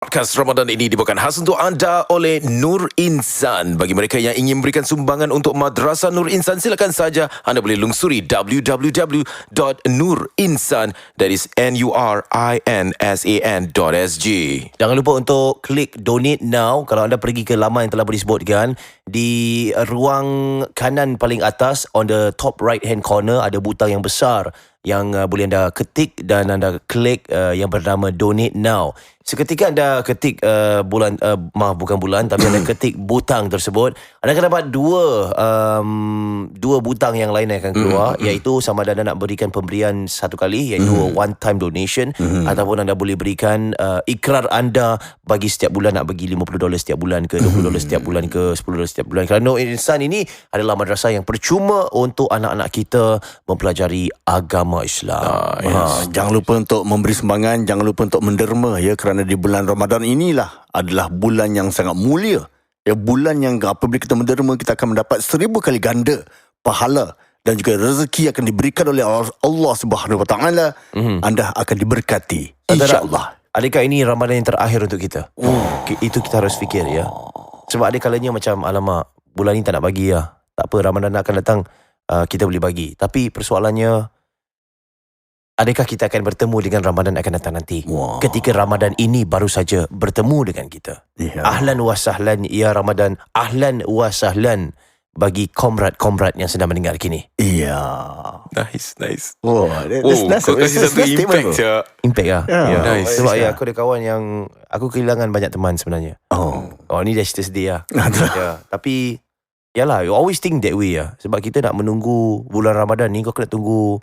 Podcast Ramadan ini dibawakan khas untuk anda oleh Nur Insan. Bagi mereka yang ingin memberikan sumbangan untuk Madrasah Nur Insan, silakan saja anda boleh lungsuri www.nurinsan, that is nurinsan.sg. Jangan lupa untuk klik donate now. Kalau anda pergi ke laman yang telah disebutkan, di ruang kanan paling atas, on the top right hand corner, ada butang yang besar yang boleh anda ketik dan anda klik yang bernama donate now. Seketika anda ketik bukan bulan, tapi anda ketik butang tersebut, anda akan dapat dua butang yang lain yang akan keluar, iaitu sama ada anda nak berikan pemberian satu kali, iaitu one time donation, ataupun anda boleh berikan ikrar anda bagi setiap bulan, nak bagi $50 setiap bulan ke, $20 setiap bulan ke, $10 setiap bulan. Kerana Nur Insan ini adalah madrasah yang percuma untuk anak-anak kita mempelajari agama Islam. Jangan lupa untuk memberi sumbangan, jangan lupa untuk menderma ya, kerana di bulan Ramadan inilah adalah bulan yang sangat mulia. Ya, bulan yang apabila kita menderma, kita akan mendapat 1000 kali ganda pahala dan juga rezeki akan diberikan oleh Allah Subhanahu Wa Taala. Anda akan diberkati, insya-Allah. Adakah ini Ramadan yang terakhir untuk kita? Itu kita harus fikir ya. Sebab ada kalanya macam, alamak, bulan ni tak nak bagi lah. Tak apa, Ramadan akan datang, kita boleh bagi. Tapi persoalannya, adakah kita akan bertemu dengan Ramadan akan datang nanti? Ketika Ramadan ini baru saja bertemu dengan kita. Ahlan wa sahlan ya Ramadan. Ahlan wa sahlan bagi komrad-komrad yang sedang mendengar kini. Nice. That's Kau kasih satu impact je. Impact lah. Nice. Sebab aku ada kawan yang aku kehilangan banyak teman sebenarnya. Ni dah cerita sedih lah. Tapi yalah, you always think that way lah. Sebab kita nak menunggu bulan Ramadan ni, kau kena tunggu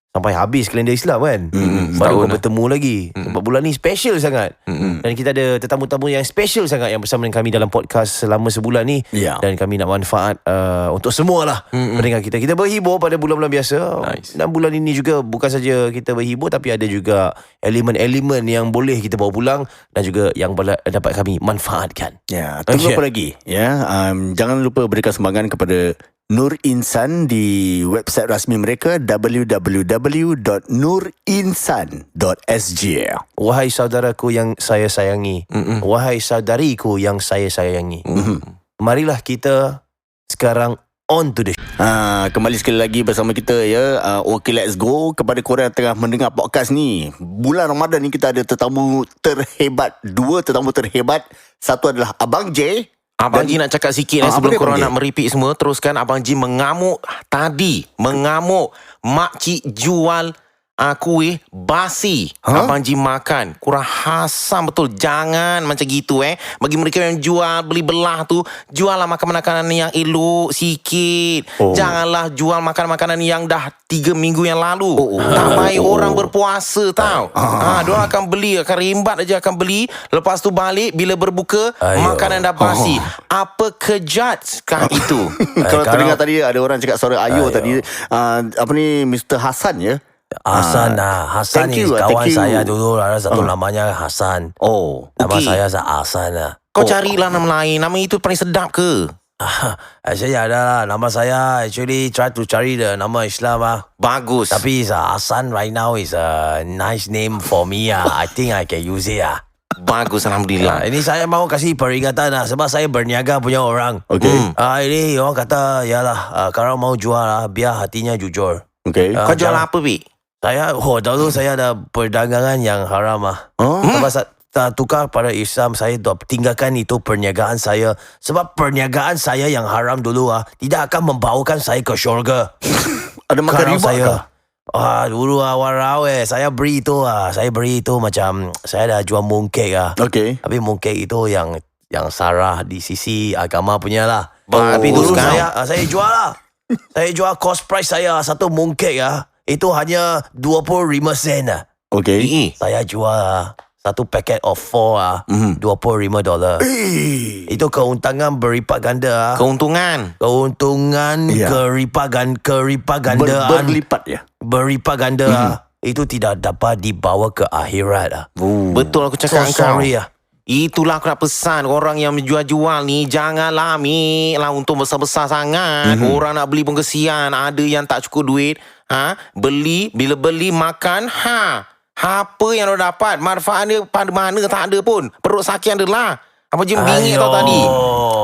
sampai habis kalender Islam kan, baru kau bertemu lagi. Sebab bulan ni special sangat. Dan kita ada tetamu-tetamu yang special sangat yang bersama dengan kami dalam podcast selama sebulan ni. Dan kami nak manfaat untuk semualah pendengar kita. Kita berhibur pada bulan-bulan biasa. Dan bulan ini juga bukan saja kita berhibur, tapi ada juga elemen-elemen yang boleh kita bawa pulang dan juga yang dapat kami manfaatkan. Tunggu apa lagi ya. Jangan lupa berikan sumbangan kepada Nur Insan di website rasmi mereka www.nurinsan.sg. Wahai saudaraku yang saya sayangi, wahai saudariku yang saya sayangi, marilah kita sekarang on to the kembali sekali lagi bersama kita ya. Okay, let's go. Kepada korang yang tengah mendengar podcast ni, bulan Ramadan ni kita ada tetamu terhebat. 2 tetamu terhebat. Satu adalah Abang J. Abang Ji nak cakap sikit sebelum korang nak meripik semua. Teruskan. Abang Ji mengamuk tadi. Mengamuk makcik jual kuih basi. Abang Ji makan. Kurang hasam betul. Jangan macam gitu Bagi mereka yang jual, beli belah tu, juallah makanan-makanan yang elok sikit. Janganlah jual makanan-makanan yang dah 3 minggu yang lalu. Tak baik orang berpuasa tau. Diorang akan beli, akan rimbat aja akan beli. Lepas tu balik, bila berbuka, makanan dah basi. Apa kejatkah itu? Kalau terdengar tadi ada orang cakap suara Ayu tadi, apa ni, Mr. Hasan ya. Hasan ni kawan saya dulu, ada satu namanya Hasan. Nama saya Hasan lah. Kau carilah nama lain. Nama itu paling sedap ke? Actually ada lah. Nama saya actually try to cari the nama Islam lah. Bagus. Tapi Hasan right now is a nice name for me lah. I think I can use it lah. Bagus, Alhamdulillah. Ini saya mau kasih peringatan lah, sebab saya berniaga punya orang. Ini orang kata, yalah, kalau mau jual lah, biar hatinya jujur. Kau jual apa, Bi? Saya, dulu saya ada perdagangan yang haram lah. Lepas tukar pada Islam, saya tinggalkan itu perniagaan saya. Sebab perniagaan saya yang haram dulu tidak akan membawakan saya ke syurga. Ada makan riba kah? Dulu awal saya beri itu macam saya dah jual mooncake Tapi mooncake itu yang sarah di sisi agama punya lah. Tapi dulu saya jual lah. Saya jual cost price saya satu mooncake itu hanya 25 sen lah. Saya jual satu paket of 4 $25. Itu keuntungan berlipat ganda. Keuntungan Keripagandaan berlipat ya. Berlipat ganda itu tidak dapat dibawa ke akhirat Betul aku cakap kau. sorry Itulah aku nak pesan orang yang menjual-jual ni, janganlah ambil lah untung besar-besar sangat. Orang nak beli pun kesian. Ada yang tak cukup duit, beli, bila beli makan, Apa yang lo dapat? Manfaat dia pada mana tak ada pun. Perut sakit adalah. Apa Jim bingit tau tadi.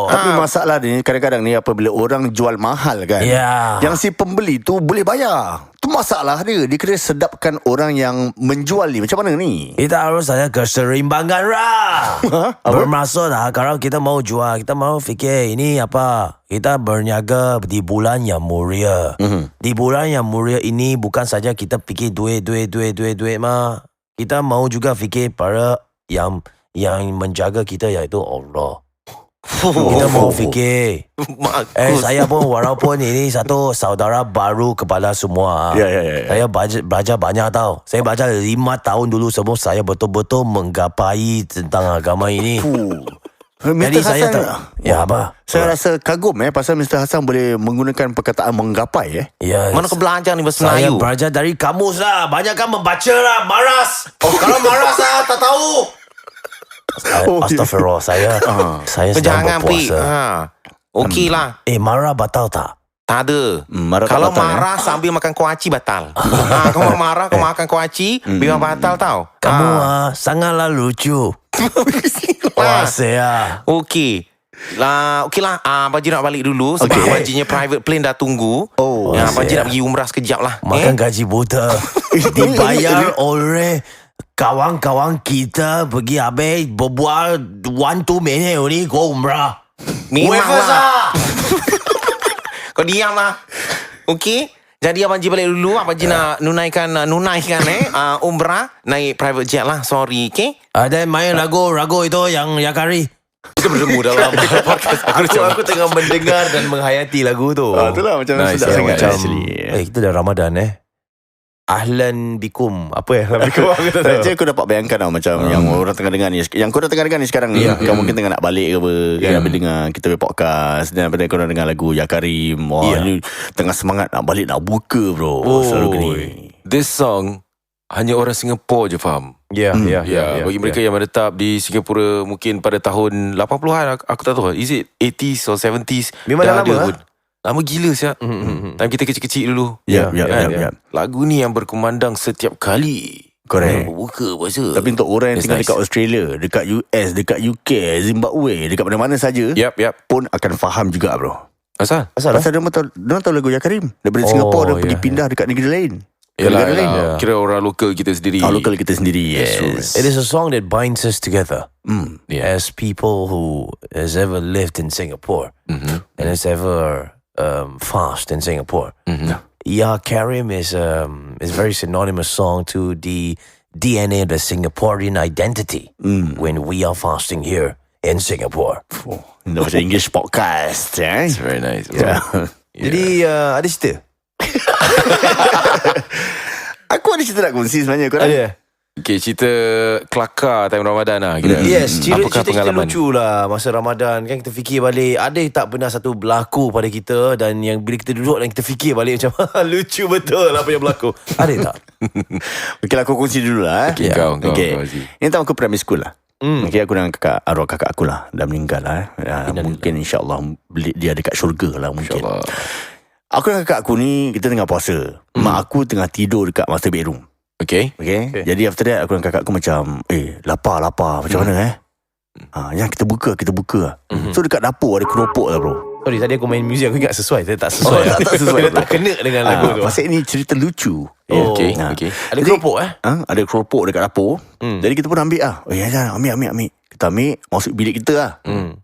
Tapi masalah ni kadang-kadang ni apabila orang jual mahal kan. Ya. Yang si pembeli tu boleh bayar. Tu masalah dia. Dia kena sedapkan orang yang menjual ni. Macam mana ni? Kita harus ada keseimbangan lah. Apa? Bermaksud lah, kalau kita mau jual, kita mau fikir ini apa? Kita berniaga di bulan yang mulia. Di bulan yang mulia ini bukan saja kita fikir duit mah. Kita mau juga fikir para yang menjaga kita, iaitu Allah. Kita mau fikir. Saya pun walaupun ini satu saudara baru kepada semua. Ya. Saya belajar banyak tau. Saya belajar 5 tahun dulu sebelum saya betul-betul menggapai tentang agama ini. Jadi Mr. saya Hassan, ya apa? saya rasa kagum pasal Mr. Hassan boleh menggunakan perkataan menggapai Yes. Mana kau belajar ni bahasa Saya Melayu? belajar dari kamus lah. Banyak kan membaca lah. Maras. Kalau maras tak tahu. Astaghfirullah. Saya sedang Jangan Pi. berpuasa. Okey lah. Marah batal tak? Tak ada. marah tak Kalau batal, marah sambil makan kuaci batal. Kau marah kau makan kuaci biar batal tau. Kamu sangatlah lucu. Wah saya. Okey. Okey lah. Baji nak balik dulu sebab Okey. bajinya private plane dah tunggu. Baji saya. nak pergi umrah sekejap lah. Makan gaji buta. Dibayar oleh kawan-kawan kita pergi habis berbual 1-2 minit ni go umrah. Memang Wafers lah. Kau diam lah. Okey. Jadi Abang Ji balik dulu. Abang Ji nak nunaikan umrah. Naik private jet lah. Sorry. Okay. Ada main lagu itu yang Yakari. Kita bertemu dalam podcast. Aku tengah mendengar dan menghayati lagu tu. Itulah macam Nice, sedap sangat Macam actually. kita dah Ramadan Ahlan bikum. Apa Ahlan bikum? Saja aku dapat bayangkan tau macam yang orang tengah dengar ni, yang korang tengah dengar ni sekarang ni, kau mungkin tengah nak balik ke apa kan, habis dengar kita punya podcast dan lepas tu korang dengar lagu Ya Karim. Wah, ni tengah semangat nak balik nak buka bro. Selalu gini. This song hanya orang Singapura je faham. Ya. Bagi mereka yang menetap di Singapura mungkin pada tahun 80-an, aku tak tahu. Is it 80s or 70s? Memang dah lama, Lama gila siap. Time kita kecil-kecil dulu. Ya. Lagu ni yang berkumandang setiap kali. Correct. Buka puasa. Tapi untuk orang yang That's tinggal nice. dekat Australia, dekat US, dekat UK, Zimbabwe, dekat mana-mana saja, Yap. pun akan faham juga bro. Asal? Pasal dia tahu lagu Ya Karim. Daripada Singapura dia pergi pindah dekat negeri lain. Yalah, Negara lain. kira orang lokal kita sendiri. Lokal kita sendiri. Yes. It is a song that binds us together Yeah. as people who has ever lived in Singapore and has ever fast in Singapore. Ya Karim is a very synonymous song to the DNA of the Singaporean identity when we are fasting here in Singapore. Ini macam English podcast. It's very nice. Jadi ada cerita? Aku ada cerita nak kongsi sebenarnya. Korang Okay, cerita kelakar time Ramadan lah kira. Yes, Apakah cerita pengalaman? lucu lah masa Ramadan. Kan kita fikir balik, ada tak pernah satu berlaku pada kita, dan yang bila kita duduk dan kita fikir balik macam lucu betul apa yang berlaku. Ada tak? Okay lah, aku kongsi dulu lah. Okay, kau Okay. Aziz. Ini time aku primary school lah. Okay, aku dengan arwah kakak aku lah dah meninggal lah. Mungkin insyaAllah dia dekat syurga lah mungkin. InsyaAllah. Aku dengan kakak aku ni, kita tengah puasa. Mak aku tengah tidur dekat master bedroom. Okay. Okay. Jadi after that, aku dan kakak aku macam, lapar. Macam mana yang kita buka lah. So dekat dapur ada keropok lah bro. Sorry, tadi aku main muzik, aku ingat sesuai. Saya tak sesuai. tak sesuai, Dia tak kena dengan lagu tu. Pasal ini cerita lucu. Okay. Nah. Okay. Ada keropok Ada keropok dekat dapur. Jadi kita pun ambil lah. Ambil. Kita ambil, masuk bilik kita lah.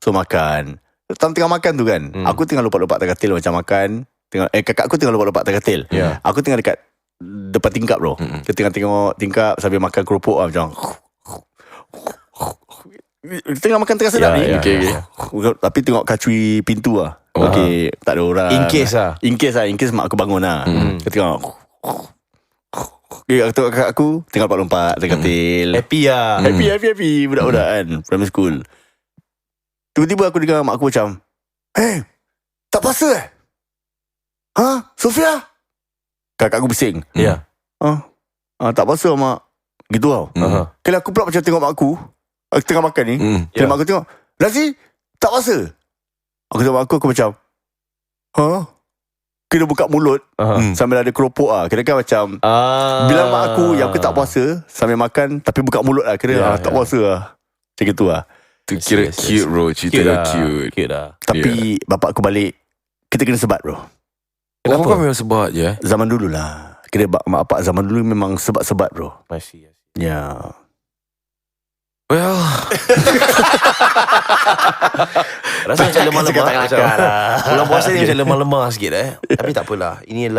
So makan. Tengah makan tu kan, aku tengah lompat-lompat atas katil macam makan. Kakak aku tengah lompat-lompat atas katil. Aku tengah dekat depan tingkap bro. Kita tengah tengok tingkap sambil makan keropok lah, macam tengah makan tengah sedap ni. Okay. Tapi tengok kacui pintu lah. Okay, tak ada orang. In case mak aku bangun lah. Kita tengok. Aku tengok kakak aku tengah lompat-lompat atas katil. Happy lah. Happy budak-budak kan, primary school. Tiba-tiba aku dengar mak aku macam, tak puasa Sofia? Kakak aku bising. Ya. Tak puasa mak. Gitu tau. Kalau aku pula macam tengok mak aku tengah makan ni. Kalau mak aku tengok, Razi tak puasa. Aku tengok mak aku macam, kena buka mulut sambil ada keropok Kira kan macam bila mak aku yang aku tak puasa sambil makan tapi buka mulut kira tak puasa macam gitu Tu kira cute bro. Cerita dia cute. Cute lah. Tapi bapak aku balik, kita kena sebat bro. Kenapa kau memang sebab je Zaman dulu lah, kira mak bapak zaman dulu memang sebat-sebat bro. Masih. Ya. Well, Rasa macam lemah-lemah macam bulan puasa ni macam lemah-lemah sikit Tapi tak apalah. Ini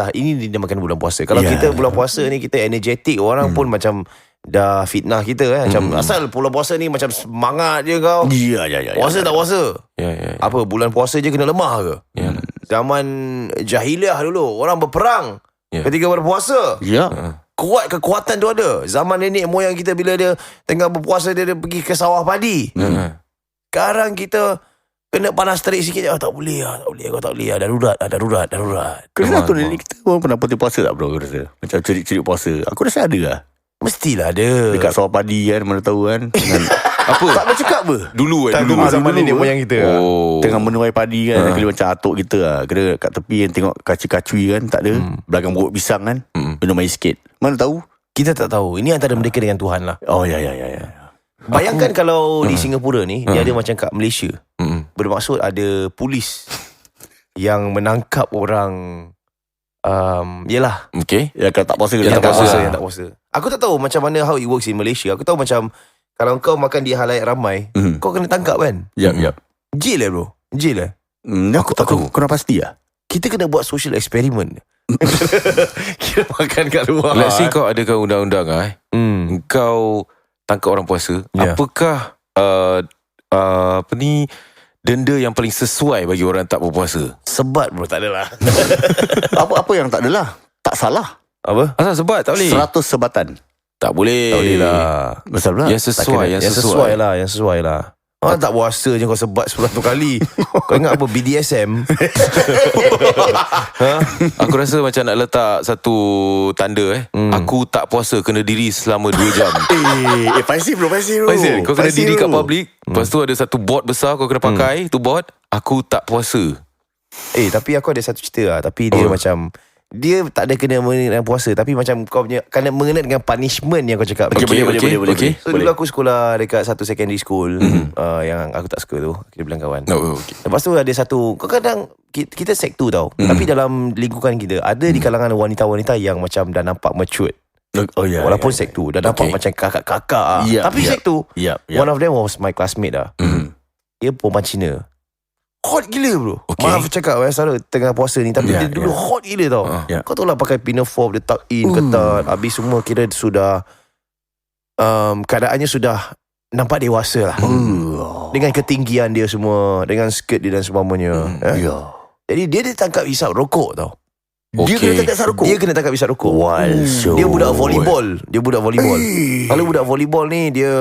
dinamakan bulan puasa. Kalau kita bulan puasa ni kita energetik, orang pun macam dah fitnah kita Macam asal bulan puasa ni macam semangat je kau. Ya. Puasa tak puasa. ya. Apa bulan puasa je kena lemah ke? Zaman jahiliah dulu orang berperang ketika berpuasa. Ya. Kuat kekuatan tu ada. Zaman nenek moyang kita bila dia tengah berpuasa dia pergi ke sawah padi. Sekarang kita kena panas terik sikit. Tak boleh. Kau tak boleh. Darurat. Kenapa tu nenek kita pun pernah putih puasa tak bro? Aku rasa macam cerit-cerit puasa. Aku rasa ada lah. Mestilah ada. Dekat sawah padi kan, mana tahu kan. Apa? Tak ada cakap apa? Dulu Dulu zaman nenek moyang kita. Tengah menuai padi kan, kira macam atuk kita lah. Kira kat tepi yang tengok kacui-kacui kan, tak ada. Belakang buruk pisang kan, minum air sikit. Mana tahu? Kita tak tahu. Ini antara mereka dengan Tuhan lah. Oh ya. Bayangkan kalau di Singapura ni dia ada macam kat Malaysia. Bermaksud ada polis yang menangkap orang yelah. Okay. Ya kalau tak puasa Yang tak puasa. tak puasa. Aku tak tahu macam mana how it works in Malaysia. Aku tahu macam kalau kau makan di halayak ramai, kau kena tangkap kan? Ya. Jail lah bro. Jail lah. Aku tak tahu. Kau nak pasti lah. Kita kena buat social experiment. Kira makan kat luar. Let's say kau adakan undang-undang kau tangkap orang puasa. Ya. Apakah apa ni denda yang paling sesuai bagi orang tak berpuasa? Sebat bro, tak adalah. Apa yang tak adalah? Tak salah. Apa? Asal sebat tak boleh? 100 sebatan. Tak boleh. Tak boleh lah. Betul pula. Yang sesuai, yang Yang sesuai. sesuai lah. Orang tak puasa je kau sebat 10 kali. Kau ingat apa BDSM? Aku rasa macam nak letak satu tanda Aku tak puasa, kena diri selama 2 jam. Paisi bro. Faizal, kau kena diri kat public. Lepas tu ada satu board besar kau kena pakai. Tu board, aku tak puasa. Tapi aku ada satu cerita lah. Tapi dia macam dia tak ada kena mengenai dengan puasa. Tapi macam kau punya kena mengenai dengan punishment yang kau cakap. Boleh. So dulu aku sekolah dekat satu secondary school yang aku tak suka tu. Kita bilang kawan. Okay. Lepas tu ada satu, kadang kita sek 2 tau. Tapi dalam lingkungan kita ada di kalangan wanita-wanita yang macam dah nampak mature. Oh ya. Walaupun sek 2 dah nampak macam kakak-kakak lah. Tapi sek 2 one of them was my classmate lah. Dia perempuan Cina. Hot gila bro. Maaf cakap Sarah tengah puasa ni. Tapi dia dulu hot gila tau. Kau tahu lah pakai pinafore, dia tuck in ketat. Habis semua kira sudah keadaannya sudah nampak dewasa lah. Dengan ketinggian dia semua, dengan skirt dia dan sebagainya. Jadi dia ditangkap hisap rokok tau. Dia kena tangkap hisap rokok. Dia kena tangkap hisap rokok. So Dia budak volleyball. Kalau budak volleyball ni dia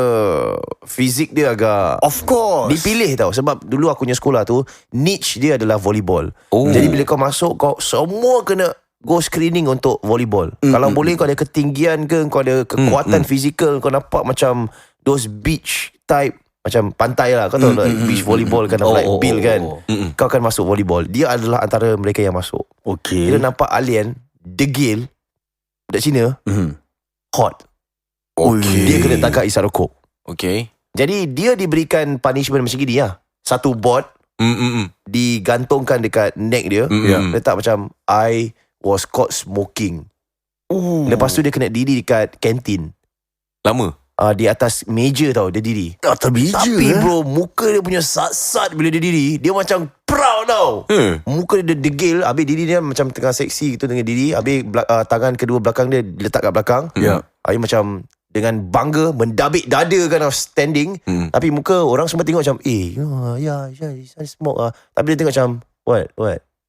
fizik dia agak of course. dipilih tau. Sebab dulu aku punya sekolah tu niche dia adalah volleyball. Jadi bila kau masuk, kau semua kena go screening untuk volleyball. Kalau boleh kau ada ketinggian ke, kau ada kekuatan fizikal, kau nampak macam those beach type, macam pantai lah. Kau tahu beach volleyball kan, like bill kan. Kau akan masuk volleyball. Dia adalah antara mereka yang masuk. Okay. Dia nampak alien degil budak Cina, hot. Dia kena tangkap isap rokok. Okay. Jadi dia diberikan punishment macam gini lah. Satu board digantungkan dekat neck dia. Letak macam I was caught smoking. Lepas tu dia kena diri dekat kantin. Lama? Di atas meja tau dia diri. Terbija. Tapi bro, muka dia punya sat-sat bila dia diri, dia macam proud tau. Muka dia degil. Habis diri dia macam tengah seksi gitu dengan diri. Habis tangan kedua belakang dia diletak kat belakang. Habis macam dengan bangga mendabik dada kan standing. Tapi muka orang semua tengok macam yeah, smoke lah. Tapi dia tengok macam what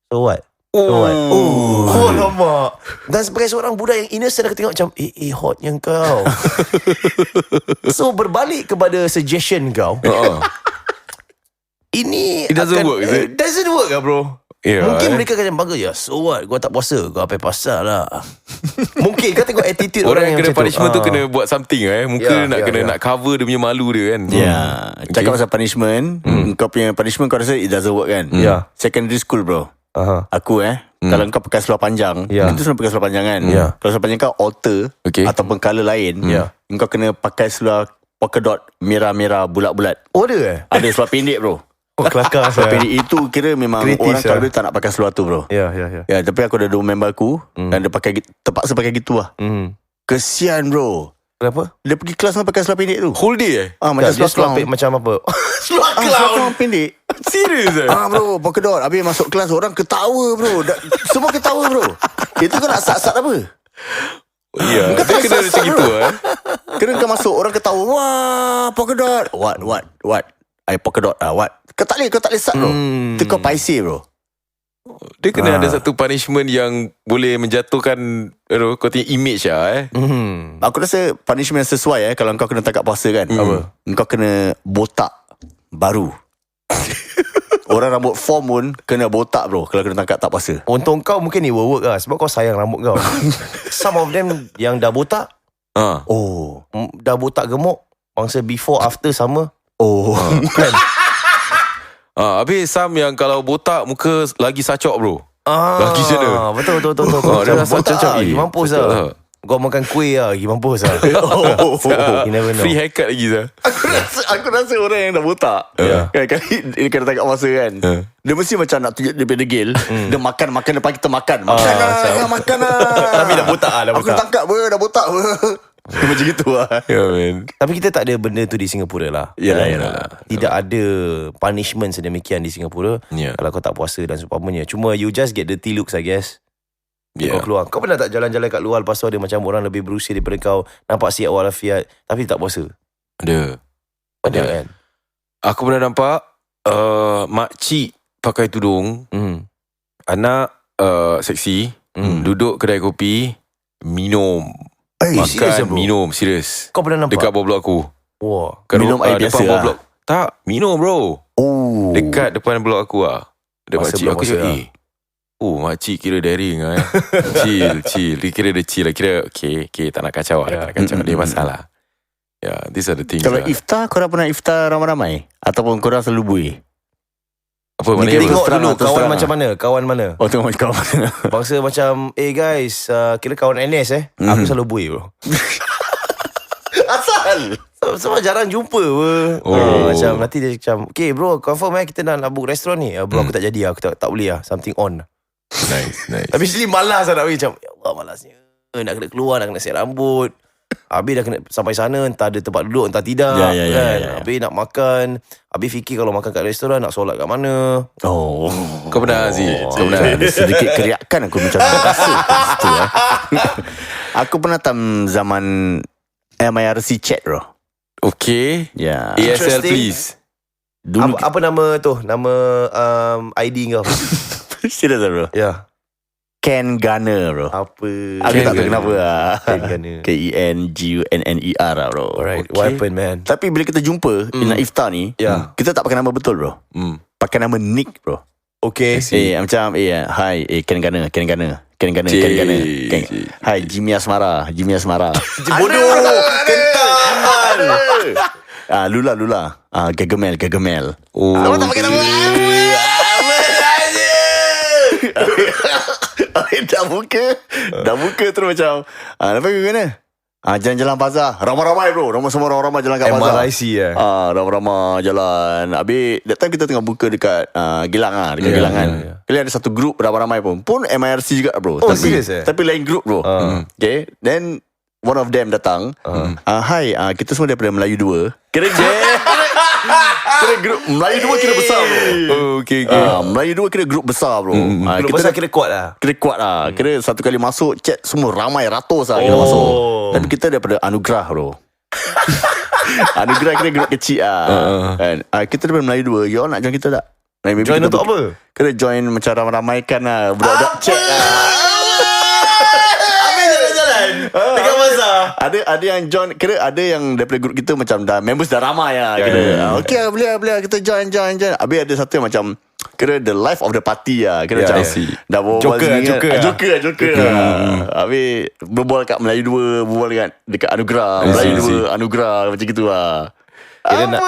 so what. Lama. Dan sebagai seorang budak yang innocent, aku tengok macam hotnya kau. So berbalik kepada suggestion kau, ini It doesn't work, is it? Doesn't work lah bro. Mungkin mereka akan bangga so what, gua tak puasa, gua apa pasal lah. Mungkin kau tengok attitude Orang orang yang kena macam punishment tu tu. kena buat something Muka nak cover dia punya malu dia kan. Cakap pasal punishment, kau punya punishment kau rasa it doesn't work kan? Secondary school bro. Aku Kalau kau pakai seluar panjang, itu semua pakai seluar panjang kan. Kalau seluar panjang kau alter ataupun colour lain, kau kena pakai seluar polka dot merah-merah bulat-bulat. Oh ada Ada seluar pendek bro. Oh kelakar Seluar pendek itu kira memang Kreatif, orang kalau dia tak nak pakai seluar tu bro. Ya. Tapi aku ada dua member aku dan dia pakai, terpaksa pakai gitu lah. Kesian bro. Kenapa? Dia pergi kelas dengan pakai seluar pendek tu. Whole day Macam Dia seluar clown. macam apa? Seluar Seluar clown pendek. Serius Bro, polka dot. Habis masuk kelas orang ketawa bro. Semua ketawa bro. Itu kau nak sat-sat apa? Ya, Kau dia tak kena sat-sat, macam gitu bro. Kena kau masuk orang ketawa. Wah, polka dot. What? Polka dot. What? Kau tak boleh sat bro. Itu kau paisi bro. Dia kena ada satu punishment yang boleh menjatuhkan kau punya image Aku rasa punishment yang sesuai kalau kau kena tangkap puasa kan. Apa? Kau kena botak baru. Orang rambut form pun kena botak bro kalau kena tangkap tak puasa. Untung kau mungkin ni will work lah sebab kau sayang rambut kau. Some of them yang dah botak, dah botak gemuk, mangsa before after sama. Kan? Habis Sam yang kalau botak muka lagi sacok bro. Lagi macam mana? Betul. Dia rasa Botak macam pergi mampus sacok lah. Kau makan kuih lah, pergi mampus lah. You never know. Free haircut lagi sah. Aku rasa orang yang dah botak kan, kali dia kena tangkap puasa kan, dia mesti macam nak tunjuk dia punya degil. Dia makan depan kita makan lah. Tapi dah botak lah, Aku tangkap dah botak dia macam gitu lah. Man. Tapi kita tak ada benda tu di Singapura lah. Yalah. Tidak ada punishment sedemikian di Singapura kalau kau tak puasa dan seumpamanya. Cuma you just get dirty looks I guess. Kau keluar. Kau pernah tak jalan-jalan kat luar, lepas tu ada macam orang lebih berusia daripada kau, nampak sihat walafiat tapi tak puasa? Ada Kan? Aku pernah nampak makcik pakai tudung, anak seksi, duduk kedai kopi, minum. serious Makan, bro? minum, serius. Kau pernah nampak? Dekat bawah blok aku. Wah. Minum air depan biasa bawah lah. blok. Tak, minum bro. Dekat depan blok aku lah. Ada Masa makcik. belum Aku puasa cakap, makcik kira daring lah Chill. Dia kira dia chill lah. Kira okay, tak nak kacau lah. Tak nak kacau. Dia masalah. These are the things Kalau lah. iftar, korang pernah iftar ramai-ramai? Ataupun korang selalu buih? Apa Ni maknanya? Tengok terang dulu lah, terus kawan terang macam mana. Kawan mana. Tengok macam kawan. Bangsa macam guys, kira kawan NS aku selalu buih bro. Asal? Sebab jarang jumpa apa. Macam nanti dia macam, okay bro, confirm kita nak book restoran ni. Bro aku tak jadi, aku tak boleh lah. Something on. Nice. Tapi sini malas lah nak pergi. Macam, ya Allah malasnya. Nak kena keluar, nak kena set rambut. Habis dah kena sampai sana, entah ada tempat duduk, entah tidak. Ya. Habis nak makan. Habis fikir kalau makan kat restoran, nak solat kat mana. Kau pernah Aziz? Kau pernah? Ada sedikit keriakan aku macam rasa kat situ Aku pernah zaman MIRC chat bro. Okay. Ya. ASL Interesting. please. Dulu Apa nama tu? Nama ID kau? serius bro. Ya. Ken Gunner bro. Apa? Aku tak tahu kenapa Ken Gunner. KenGunner lah bro. Alright, what happened man? Tapi bila kita jumpa nak iftar ni, kita tak pakai nama betul bro. Pakai nama Nick bro. Okay. Macam hi Ken Gunner. Hi Jimmy Asmara. Bodoh. Kental. Lula. Gagamel. Oh, tak pakai nama. Dah buka terus macam lepas pergi mana? Jalan-jalan bazar. Ramai-ramai bro. Semua ramai-ramai jalan kat bazar. MRIC Ramai-ramai jalan. Habis that time kita tengah buka dekat Gilang lah. Dekat Gilang kan. Kali ada satu grup ramai-ramai pun MIRC juga bro. serious Tapi lain grup bro. Okay. Then one of them datang. Hi, kita semua daripada Melayu 2. Kira grup Melayu 2 kira besar bro. Okay. Melayu 2 kira grup besar bro. Kalau Kita pasal kira kuat lah. Kira kuat lah. Kira satu kali masuk chat semua ramai ratus lah kita masuk. Tapi kita daripada Anugerah bro. Anugerah kira grup kecil lah kan? Kita daripada Melayu 2. You all nak join kita tak? Maybe Join kita untuk apa? Kita join macam ramai-ramaikan lah. Budak-budak chat lah. Habis jalan-jalan dekat bazar. Ada yang join. Kira ada yang daripada grup kita macam dah members dah ramai lah. Okay lah boleh kita join. Habis ada satu yang macam kira the life of the party lah. Kira macam I see. dah berbual Joker lah. Habis berbual kat Melayu 2, berbual dekat Anugerah. Melayu 2 Anugerah macam gitu lah. Kira nak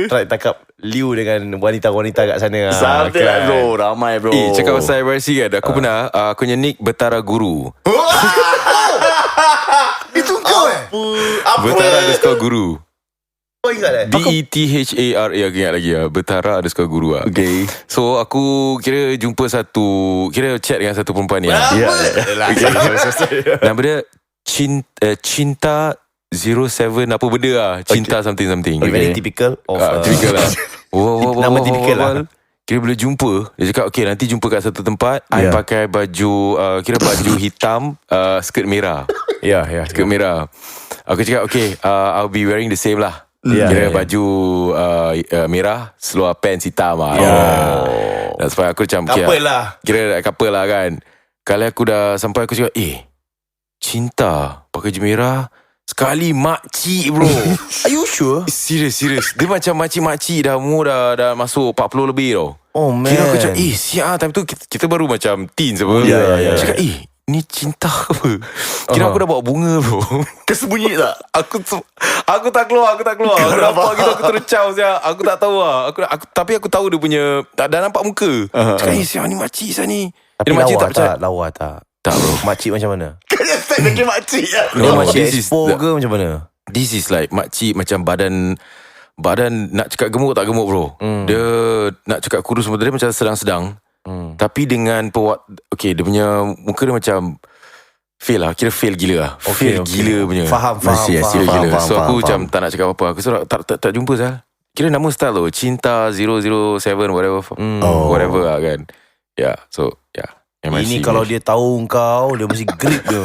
try tangkap Liu dengan wanita-wanita kat sana. Sampai lah bro. Ramai bro. Cakap pasal vibrasi kan, aku pernah aku punya nick Betara Guru. Itu kau Betara_guru. Kau ingat BETHARA aku ingat lagi lah. Betara_guru lah. Okay. So aku kira jumpa kira chat dengan satu perempuan ni lah. Nama dia Cinta 07 apa benda lah. Cinta something. Very typical of Typical lah. Nama typical lah. Kira bila jumpa, dia cakap okay nanti jumpa kat satu tempat. I pakai baju kira baju hitam, skirt merah. Skirt merah. Aku cakap okay, I'll be wearing the same lah. Kira baju merah, seluar pants hitam lah. Dan sebab aku macam couple lah. Kira couple lah kan. Kali aku dah sampai, aku cakap Cinta pakai baju merah, sekali makcik bro. Are you sure? Serius. Dia macam makcik-makcik dah umur dah masuk 40 lebih tau. Oh man. Kira aku macam siap time tu kita baru macam teens apa. Cakap ni cinta apa? Kira aku dah bawa bunga bro. Kesembunyi tak? Aku tak keluar. Aku nampak gitu, aku tercau siap. Aku tak tahu lah. Tapi aku tahu dia punya dah nampak muka. Cakap siap ni makcik siap ni. Tapi Dia makcik lawa tak percaya. lawa tak? Tak bro. Makcik macam mana? Kau jangan style lagi makcik lah. Dia makcik this is expo ke macam mana? This is like makcik macam badan nak cakap gemuk tak gemuk bro. Dia nak cakap kurus semua, dia macam sedang-sedang. Tapi dengan dia punya muka dia macam fail lah. Kira fail gila lah. Fail gila punya. Faham. Fail gila. So aku macam faham. tak nak cakap apa-apa. Aku tak jumpa sah. Kira nama style tu Cinta 007 whatever. Whatever lah kan. So Ini kalau dia tahu kau, dia mesti grip dia.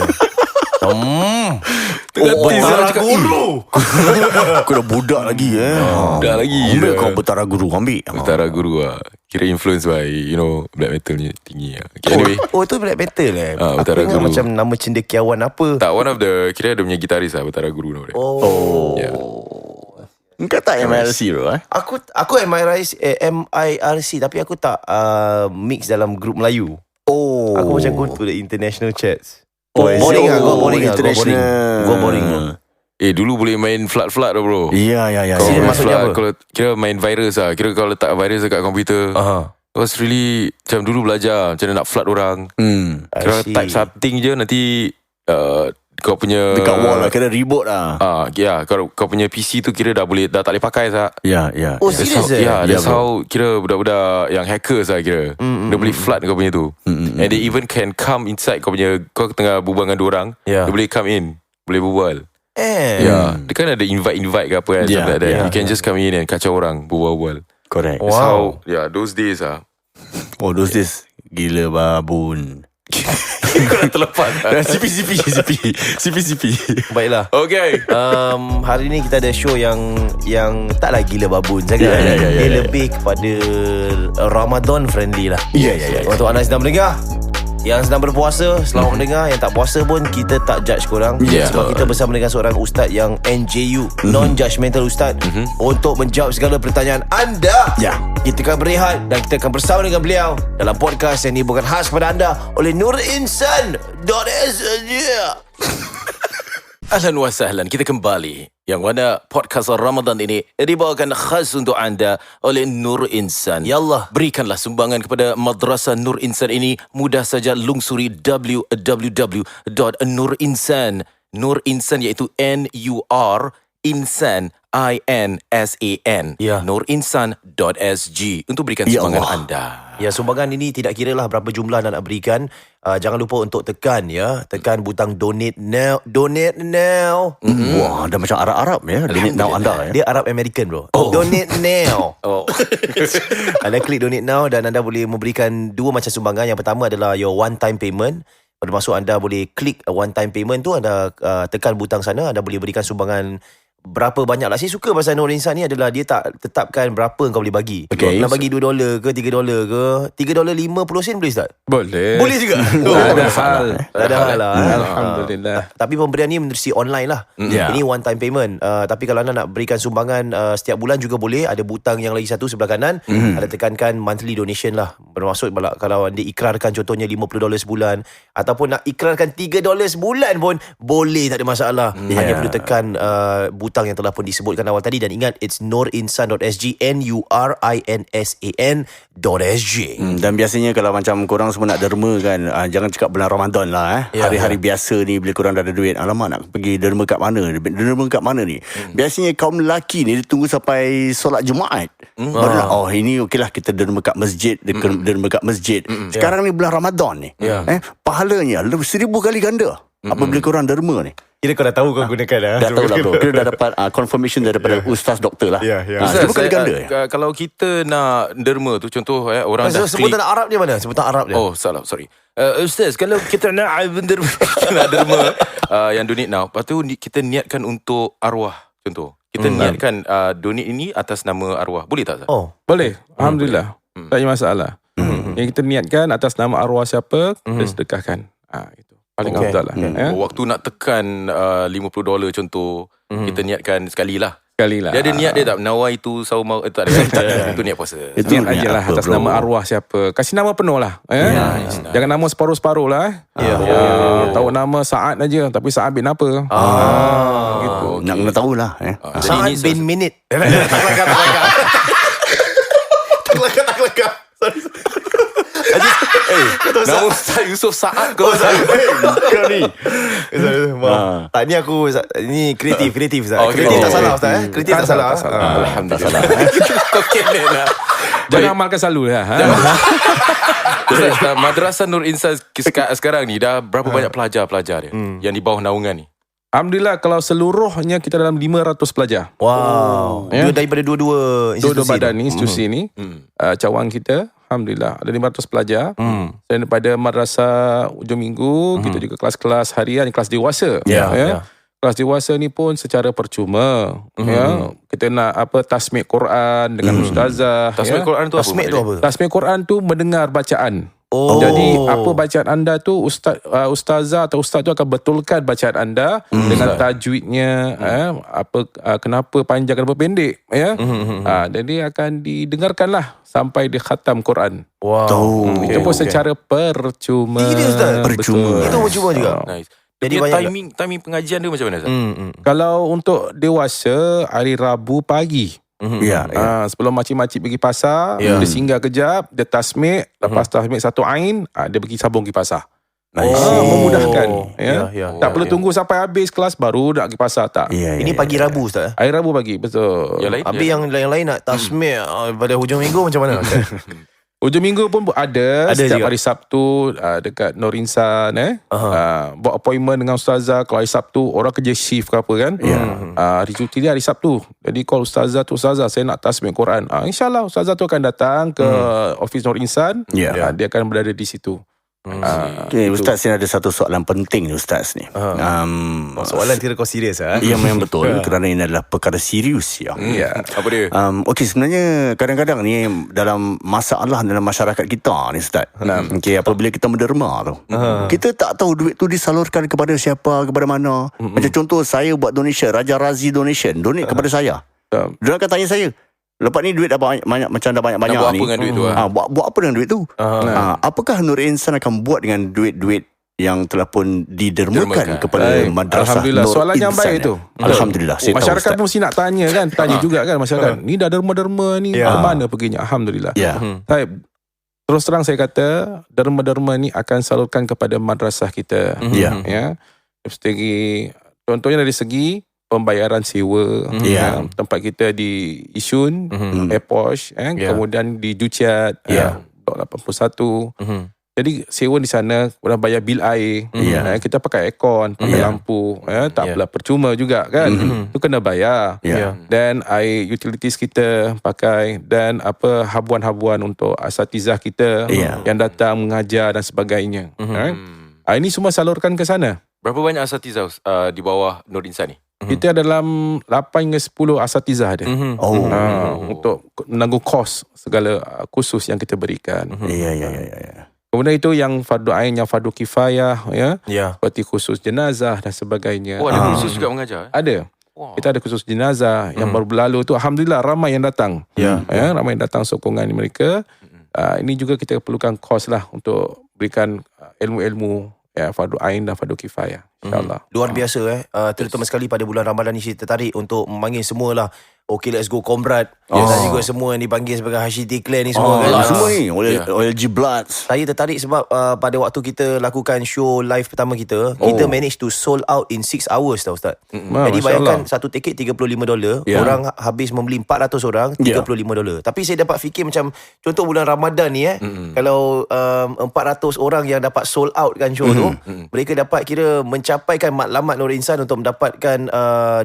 Betara Guru. Aku dah budak lagi Budak lagi. Ambil kau Betara Guru. Ambil Betara Guru lah. Kira influence by black metal ni tinggi lah. Okay, anyway. Itu black metal Aku Betara ingat Guru. macam nama cendekiawan apa. Tak, one of the kira dia punya gitaris lah Betara Guru nama dia. Kau tak MIRC bro Aku MIRC tapi aku tak mix dalam grup Melayu. Aku macam go to the international chats. Boring lah. Go boring. Dulu boleh main flood dah bro. Ya Kau Sini main maksudnya flood, apa? kalau kira main virus lah. Kira kau letak virus dekat komputer. It was really macam dulu belajar macam mana nak flood orang. Kira I see. type something je nanti kau punya Dekat wall lah. Kira reboot lah. kau punya PC tu kira dah tak boleh pakai sah. Ya Oh serius That's how kira budak-budak yang hackers lah kira. Dia boleh flood kau punya tu. And they even can come inside kau tengah berbual dengan 2 orang. Dia boleh come in, boleh berbual. Dia kan ada invite ke apa kan, something like that. You can just come in and kacau orang, berbual-bual. Correct. That's how those days Those days gila babun. Kau dah terlepas CP. Baiklah. Okay. Hari ni kita ada show yang taklah gila babun sangat. Dia lebih kepada Ramadan friendly lah. Untuk anda sedang mendengar, yang sedang berpuasa, selamat mendengar. Yang tak puasa pun, kita tak judge korang. Sebab kita bersama dengan seorang ustaz yang NJU, non-judgmental ustaz, untuk menjawab segala pertanyaan anda. Kita akan berehat dan kita akan bersama dengan beliau dalam podcast yang dibawakan khas kepada anda oleh nurinsan.sg. Ahlan wa sahlan, kita kembali. Yang mana podcast Ramadan ini dibawakan khas untuk anda oleh Nur Insan. Ya Allah. Berikanlah sumbangan kepada Madrasah Nur Insan ini. Mudah saja lungsuri www.nurinsan. Nur Insan iaitu NUR Insan INSAN. Nurinsan.sg untuk berikan sumbangan anda. Ya, sumbangan ini tidak kira lah berapa jumlah anda nak berikan. Jangan lupa untuk tekan butang donate now. Donate now. Wah, dah macam Arab-Arab ya. Donate now anda ya. Dia Arab American bro. Donate now. Anda klik donate now dan anda boleh memberikan 2 macam sumbangan. Yang pertama adalah your one time payment. Bermaksud anda boleh klik one time payment tu, anda tekan butang sana, anda boleh berikan sumbangan berapa banyak lah. Saya suka pasal Nur Insan ni adalah dia tak tetapkan berapa kau boleh bagi. Nak bagi $2 ke $3 ke $3.50 boleh tak? Boleh. Boleh juga. Ada hal. Tak ada hal lah. Alhamdulillah. Tapi pemberian ni menerusi online lah. Ini one time payment. Tapi kalau anda nak berikan sumbangan setiap bulan juga boleh. Ada butang yang lagi satu sebelah kanan. Ada tekankan monthly donation lah. Bermaksud kalau anda ikrarkan contohnya $50 sebulan, ataupun nak ikrarkan $3 sebulan pun boleh, tak ada masalah. Hanya perlu tekan butang butang yang telah pun disebutkan awal tadi. Dan ingat, it's nurinsan.sg, nurinsan.sg. Dan biasanya kalau macam korang semua nak derma kan, jangan cakap bulan Ramadan lah. Hari-hari biasa ni bila korang dah ada duit, alamak nak pergi derma kat mana? Derma kat mana ni? Biasanya kaum lelaki ni dia tunggu sampai solat Jumaat. Baru nak, ini okeylah kita derma kat masjid, derma kat masjid. Sekarang ni bulan Ramadan ni. Pahalanya 1000 kali ganda apabila korang derma ni. Kira kau dah tahu kau gunakan dah. Dah tahu lah bro. Kita dah dapat confirmation daripada ustaz doktor lah. Ustaz, 1000 kali ganda. kalau kita nak derma tu, contoh orang dah Sebutan Arab dia mana? Sebutan Arab dia. Oh, salah, sorry. Ustaz, kalau kita nak derma yang donate now, lepas tu kita niatkan untuk arwah, contoh. Kita niatkan donate ini atas nama arwah. Boleh tak, Ustaz? Oh, boleh. Alhamdulillah. Tak ada masalah. Yang kita niatkan atas nama arwah siapa, kita sedekahkan. Itu paling afdal lah. Waktu nak tekan $50 contoh, kita niatkan sekali lah. Sekali lah. Dia ada niat dia tak? Nawaitu saumau, tak ada. Itu niat puasa. Itu niat aja lah atas nama arwah siapa. Kasih nama penuh lah. Jangan nama separuh-separuh lah. Tahu nama Saad aja, tapi Saad bin apa? Gitu. Nak kena tahulah. Saad bin Minit. Tak kelakar. Nama Ustaz Yusof Saad kau. Kau ni. Tak, ni aku, ni kreatif Ustaz. Okay. Kreatif tak salah Ustaz. Kreatif tak salah. Alhamdulillah. Kau kena lah. Jangan amalkan selalu lah. Ustaz, Madrasah Nur Insan sekarang ni dah berapa banyak pelajar-pelajar dia yang di bawah naungan ni? Alhamdulillah, kalau seluruhnya kita dalam 500 pelajar. Wow. Dia daripada dua badan ni, institusi ni. Cawangan kita, Alhamdulillah, ada 500 pelajar. Dan daripada madrasah hujung minggu, kita juga kelas-kelas harian, kelas dewasa. Kelas dewasa ni pun secara percuma. Kita nak tasmid Quran dengan ustazah. Tasmid Quran tu apa? Tasmid tu apa? Tasmid Quran tu mendengar bacaan. Jadi apa bacaan anda tu, ustazah atau ustaz tu akan betulkan bacaan anda dengan tajwidnya, kenapa panjang, kenapa pendek, jadi akan didengarkanlah sampai dia khatam Quran. Wow. Itu pun secara percuma. Tinggi dia Ustaz. Percuma. Itu percuma juga. Nice. Jadi Jadi banyak timing pengajian dia macam mana, Ustaz? Kalau untuk dewasa, hari Rabu pagi. Sebelum makcik-makcik pergi pasar, dia singgah kejap, dia tasmid, lepas tasmid satu ain, dia pergi sambung pergi pasar. Memudahkan. Tak perlu tunggu sampai habis kelas baru nak pergi pasar, tak. Ini pagi Rabu Ustaz. Hari Rabu pagi, betul. Yang lain? Habis yang lain nak tasmid pada hujung minggu macam mana Ustaz? Hujung minggu pun ada setiap juga. hari Sabtu dekat Nur Insan buat appointment dengan ustazah. Kalau hari Sabtu orang kerja shift ke apa kan, hari cuti dia hari Sabtu, jadi call ustazah tu, ustazah saya nak tasmid Quran. InsyaAllah ustazah tu akan datang ke office Nur Insan. Dia akan berada di situ. Okay, Ustaz, saya ada satu soalan penting ni Ustaz ni. Soalan kira kau serius Ya, memang betul. Kerana ini adalah perkara serius ya. Apa dia? Okey, sebenarnya kadang-kadang ni dalam masalah dalam masyarakat kita ni Ustaz. Okey, apabila kita menderma tu, kita tak tahu duit tu disalurkan kepada siapa, kepada mana. Macam contoh saya buat donation, Raja Razi donation, donate kepada saya. Dia akan tanya saya, lepas ni duit dah banyak macam dah banyak-banyak buat ni. apa dengan duit tu? Buat apa dengan duit tu? Apakah Nur Insan akan buat dengan duit-duit yang telah pun didermakan kepada madrasah Alhamdulillah, Nur soalan yang Insan baik tu. Alhamdulillah, saya tahu, Masyarakat Ustaz. pun mesti nak tanya kan, tanya juga kan masyarakat. Ni dah derma-derma ni ke mana perginya? Alhamdulillah. Baik. Terus terang saya kata, derma-derma ni akan salurkan kepada madrasah kita. Dari segi, contohnya dari segi pembayaran sewa tempat kita di Yishun, Airposh, kemudian di Juchiat, Blok 81. Jadi sewa di sana, kemudian bayar bil air, kita pakai aircon, pakai lampu, tak pula percuma juga kan. Itu kena bayar. Dan air utilities kita pakai, dan habuan-habuan untuk asatizah kita yang datang mengajar dan sebagainya. Ini semua salurkan ke sana. Berapa banyak asatizah di bawah Nur Insan ni? Kita dalam 8 hingga 10 asatizah ada. Untuk menanggung kos segala khusus yang kita berikan. Kemudian itu yang fardu ain, yang fardu kifayah, seperti khusus jenazah dan sebagainya. Ada khusus juga mengajar? Ada. Kita ada khusus jenazah yang baru berlalu tu, alhamdulillah ramai yang datang. Ramai yang datang sokongan mereka. Ini juga kita perlukan kos lah untuk berikan ilmu-ilmu fardu ain dan fardu kifayah. InsyaAllah. Luar biasa terutama sekali pada bulan Ramadan ni, saya tertarik untuk memanggil semualah Okay Let's Go Comrade dan juga semua yang dipanggil sebagai Hashiti Clan ni semua kan. Semua ni OLG Bloods. Saya tertarik sebab pada waktu kita lakukan show live pertama kita, kita manage to sold out in 6 hours tau Ustaz. Jadi bayangkan satu tiket $35, orang habis membeli 400 orang $35. Tapi saya dapat fikir macam contoh bulan Ramadan ni kalau 400 orang yang dapat sold out kan show tu, mereka dapat kira mencapaikan matlamat Nur Insan untuk mendapatkan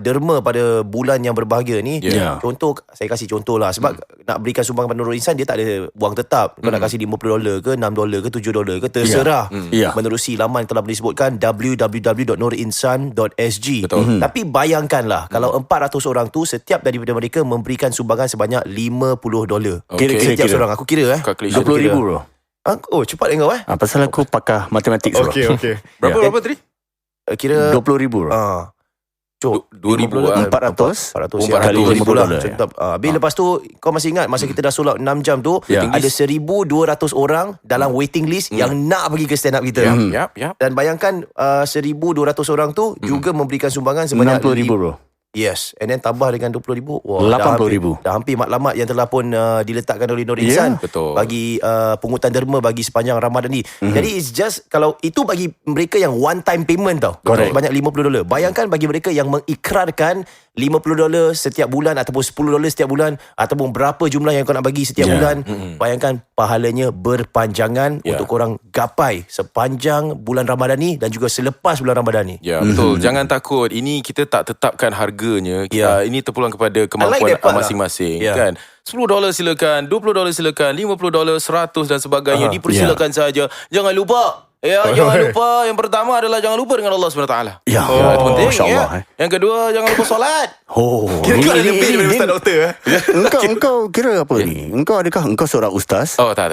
derma pada bulan yang berbahagia ni. Contoh, saya kasih contoh lah. Sebab nak berikan sumbangan pada Nur Insan, dia tak ada wang tetap. Kau nak kasih $50 ke $6 ke $7 ke, terserah. Menerusi laman yang telah disebutkan www.nurinsan.sg. Tapi bayangkanlah kalau 400 orang tu setiap daripada mereka memberikan sumbangan sebanyak $50. Setiap seorang. Aku kira $20,000 bro. Oh, cepat kau Pasal aku pakar matematik bro. Okay. Berapa tadi? Kira $20,000 bro. 2,000 400 kali $50. Habis lepas tu kau masih ingat masa kita dah sold out 6 jam tu, ada 1,200 orang dalam waiting list yang nak pergi ke stand up kita. Dan bayangkan 1,200 orang tu juga memberikan sumbangan sebanyak $60,000 bro. Yes, and then tambah dengan 20,000. Wah, $80,000. Dah hampir matlamat yang telah pun diletakkan oleh Nur Insan bagi pungutan derma bagi sepanjang Ramadan ni. Jadi it's just, kalau itu bagi mereka yang one time payment tau, sebanyak $50. Bayangkan bagi mereka yang mengikrarkan $50 setiap bulan ataupun $10 setiap bulan ataupun berapa jumlah yang kau nak bagi setiap bulan. Bayangkan pahalanya berpanjangan untuk korang gapai sepanjang bulan Ramadan ni dan juga selepas bulan Ramadan ni. Ya, betul. Jangan takut. Ini kita tak tetapkan harganya. Ini terpulang kepada kemampuan masing-masing kan. $10 silakan, $20 silakan, $50, $100 dan sebagainya. Dipersilakan saja. Jangan lupa. Jangan lupa. Yang pertama adalah jangan lupa dengan Allah SWT. Itu penting. Masya-Allah. Yang kedua, jangan lupa solat. Kira-kira ada lebih daripada Ustaz Doktor Engkau kira apa ni? Engkau seorang ustaz? Tak.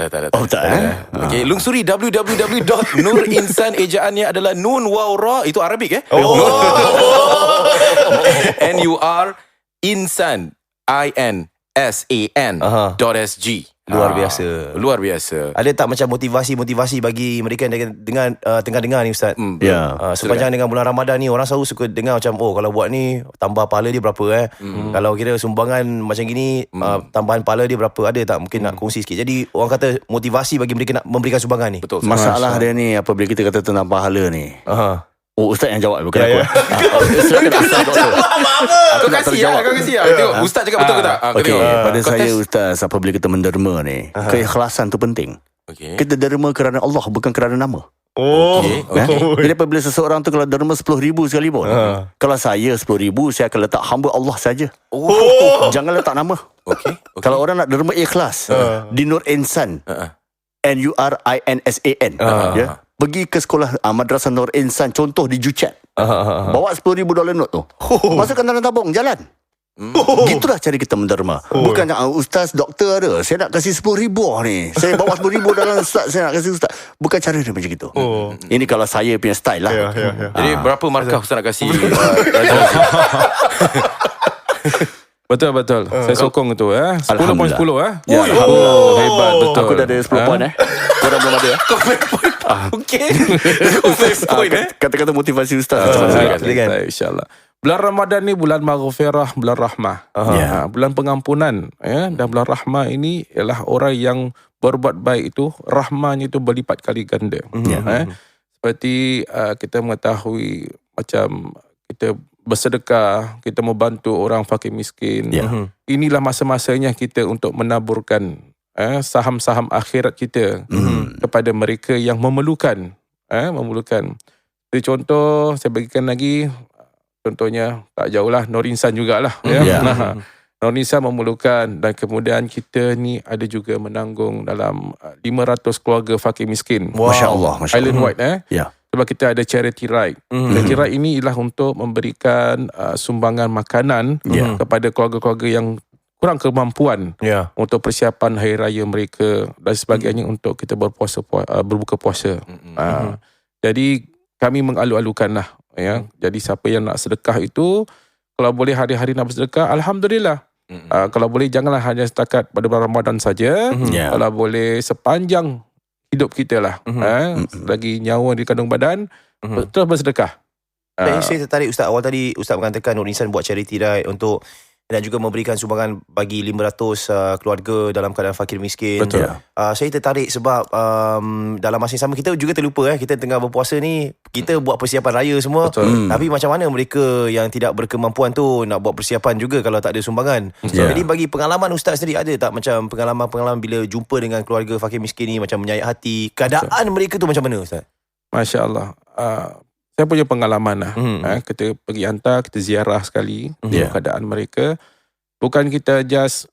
Okay, lungsuri www.nurinsan, ejaannya adalah Nun Waw Ra. Itu Arabik NUR Insan INSAN.sg. Luar biasa. Ada tak macam motivasi bagi mereka yang tengah dengar ni Ustaz? Sepanjang dengan bulan Ramadan ni, orang selalu suka dengar macam, kalau buat ni tambah pahala dia berapa kalau kira sumbangan macam gini tambahan pahala dia berapa, ada tak mungkin nak kongsi sikit? Jadi orang kata motivasi bagi mereka nak memberikan sumbangan ni. Betul. Masalah dia ni apabila kita kata tentang pahala ni. Ustaz yang jawab, bukan aku. Kau kasih Tengok Ustaz cakap betul ke tak? Pada saya Ustaz, apabila kita menderma ni, keikhlasan tu penting. Kita derma kerana Allah, bukan kerana nama. Jadi apabila seseorang tu kalau derma 10,000 sekalipun, kalau saya 10,000, saya akan letak hamba Allah saja. Jangan letak nama. Kalau orang nak derma ikhlas, di Nur Insan, NURINSAN, pergi ke sekolah Madrasah Nur Insan, contoh di Juchat, bawa $10,000 note tu, masukkan dalam tabung, jalan. Gitulah cara kita menderma. Bukan ustaz, doktor ada, saya nak kasih 10,000 ni, saya bawa 10,000 dalam ustaz, saya nak kasih ustaz. Bukan cara dia macam itu. Ini kalau saya punya style lah. Jadi berapa markah ustaz nak kasih? Betul. Saya sokong itu 10.10 hebat betul. Aku dah ada 10 poin Korang belum ada Kau main point. Kau main point Kata-kata motivasi ustaz. InsyaAllah. Bulan Ramadan ni bulan maghfirah, bulan rahmah. Bulan pengampunan dan bulan rahmah ini ialah orang yang berbuat baik itu, rahmahnya itu berlipat kali ganda. Seperti kita mengetahui macam kita bersedekah, kita membantu orang fakir miskin. Inilah masa-masanya kita untuk menaburkan saham-saham akhirat kita kepada mereka yang memerlukan. Jadi contoh, saya bagikan lagi, contohnya tak jauh lah, Nur Insan jugalah. Nur Insan memerlukan, dan kemudian kita ni ada juga menanggung dalam 500 keluarga fakir miskin. Masya Allah. Island wide sebab kita ada charity ride. Charity ride ini ialah untuk memberikan sumbangan makanan kepada keluarga-keluarga yang kurang kemampuan untuk persiapan hari raya mereka dan sebagainya, untuk kita berbuka puasa. Jadi kami mengalu-alukan lah jadi siapa yang nak sedekah itu, kalau boleh hari-hari nak bersedekah, alhamdulillah. Kalau boleh janganlah hanya setakat pada bulan Ramadan saja. Kalau boleh sepanjang hidup kita lah, lagi nyawa di kandung badan, terus bersedekah. Saya tertarik Ustaz. Awal tadi Ustaz mengatakan Nur Insan buat charity ride untuk dan juga memberikan sumbangan bagi 500 keluarga dalam keadaan fakir miskin. Betul. Saya tertarik sebab dalam masa yang sama kita juga terlupa kita tengah berpuasa ni, kita buat persiapan raya semua. Tapi macam mana mereka yang tidak berkemampuan tu nak buat persiapan juga kalau tak ada sumbangan. Jadi bagi pengalaman Ustaz sendiri, ada tak macam pengalaman-pengalaman bila jumpa dengan keluarga fakir miskin ni, macam menyayat hati, keadaan mereka tu macam mana Ustaz? Masya Allah. Saya punya pengalaman lah. Kita pergi hantar, kita ziarah sekali keadaan mereka. Bukan kita just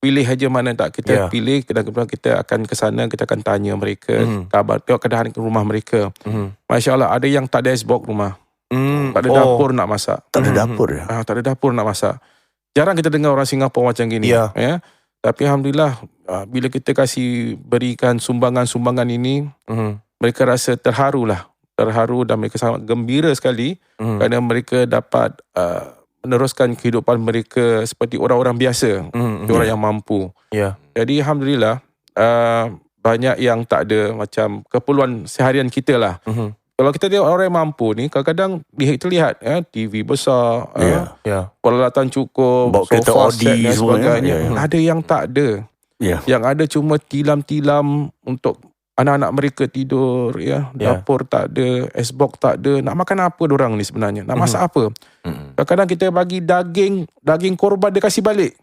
pilih aja mana tak. Kita pilih, kadang-kadang kita akan ke sana, kita akan tanya mereka, kabar, tengok keadaan rumah mereka. Masya Allah, ada yang tak ada icebox rumah. Tak ada dapur nak masak. Tak ada dapur ya? Tak ada dapur nak masak. Jarang kita dengar orang Singapura macam gini. Ya. Tapi Alhamdulillah, bila kita berikan sumbangan-sumbangan ini, mereka rasa terharu dan mereka sangat gembira sekali kerana mereka dapat meneruskan kehidupan mereka seperti orang-orang biasa, orang yang mampu. Jadi Alhamdulillah, banyak yang tak ada macam keperluan seharian kita lah. Kalau kita tengok orang yang mampu ni, kadang-kadang terlihat TV besar, peralatan cukup, bawa kereta sofa set Audi dan sebagainya. semua. Ada yang tak ada. Yang ada cuma tilam-tilam untuk anak-anak mereka tidur, dapur tak ada, icebox tak ada. Nak makan apa diorang ni sebenarnya? Nak masak apa? Kadang-kadang kita bagi daging korban dia kasih balik.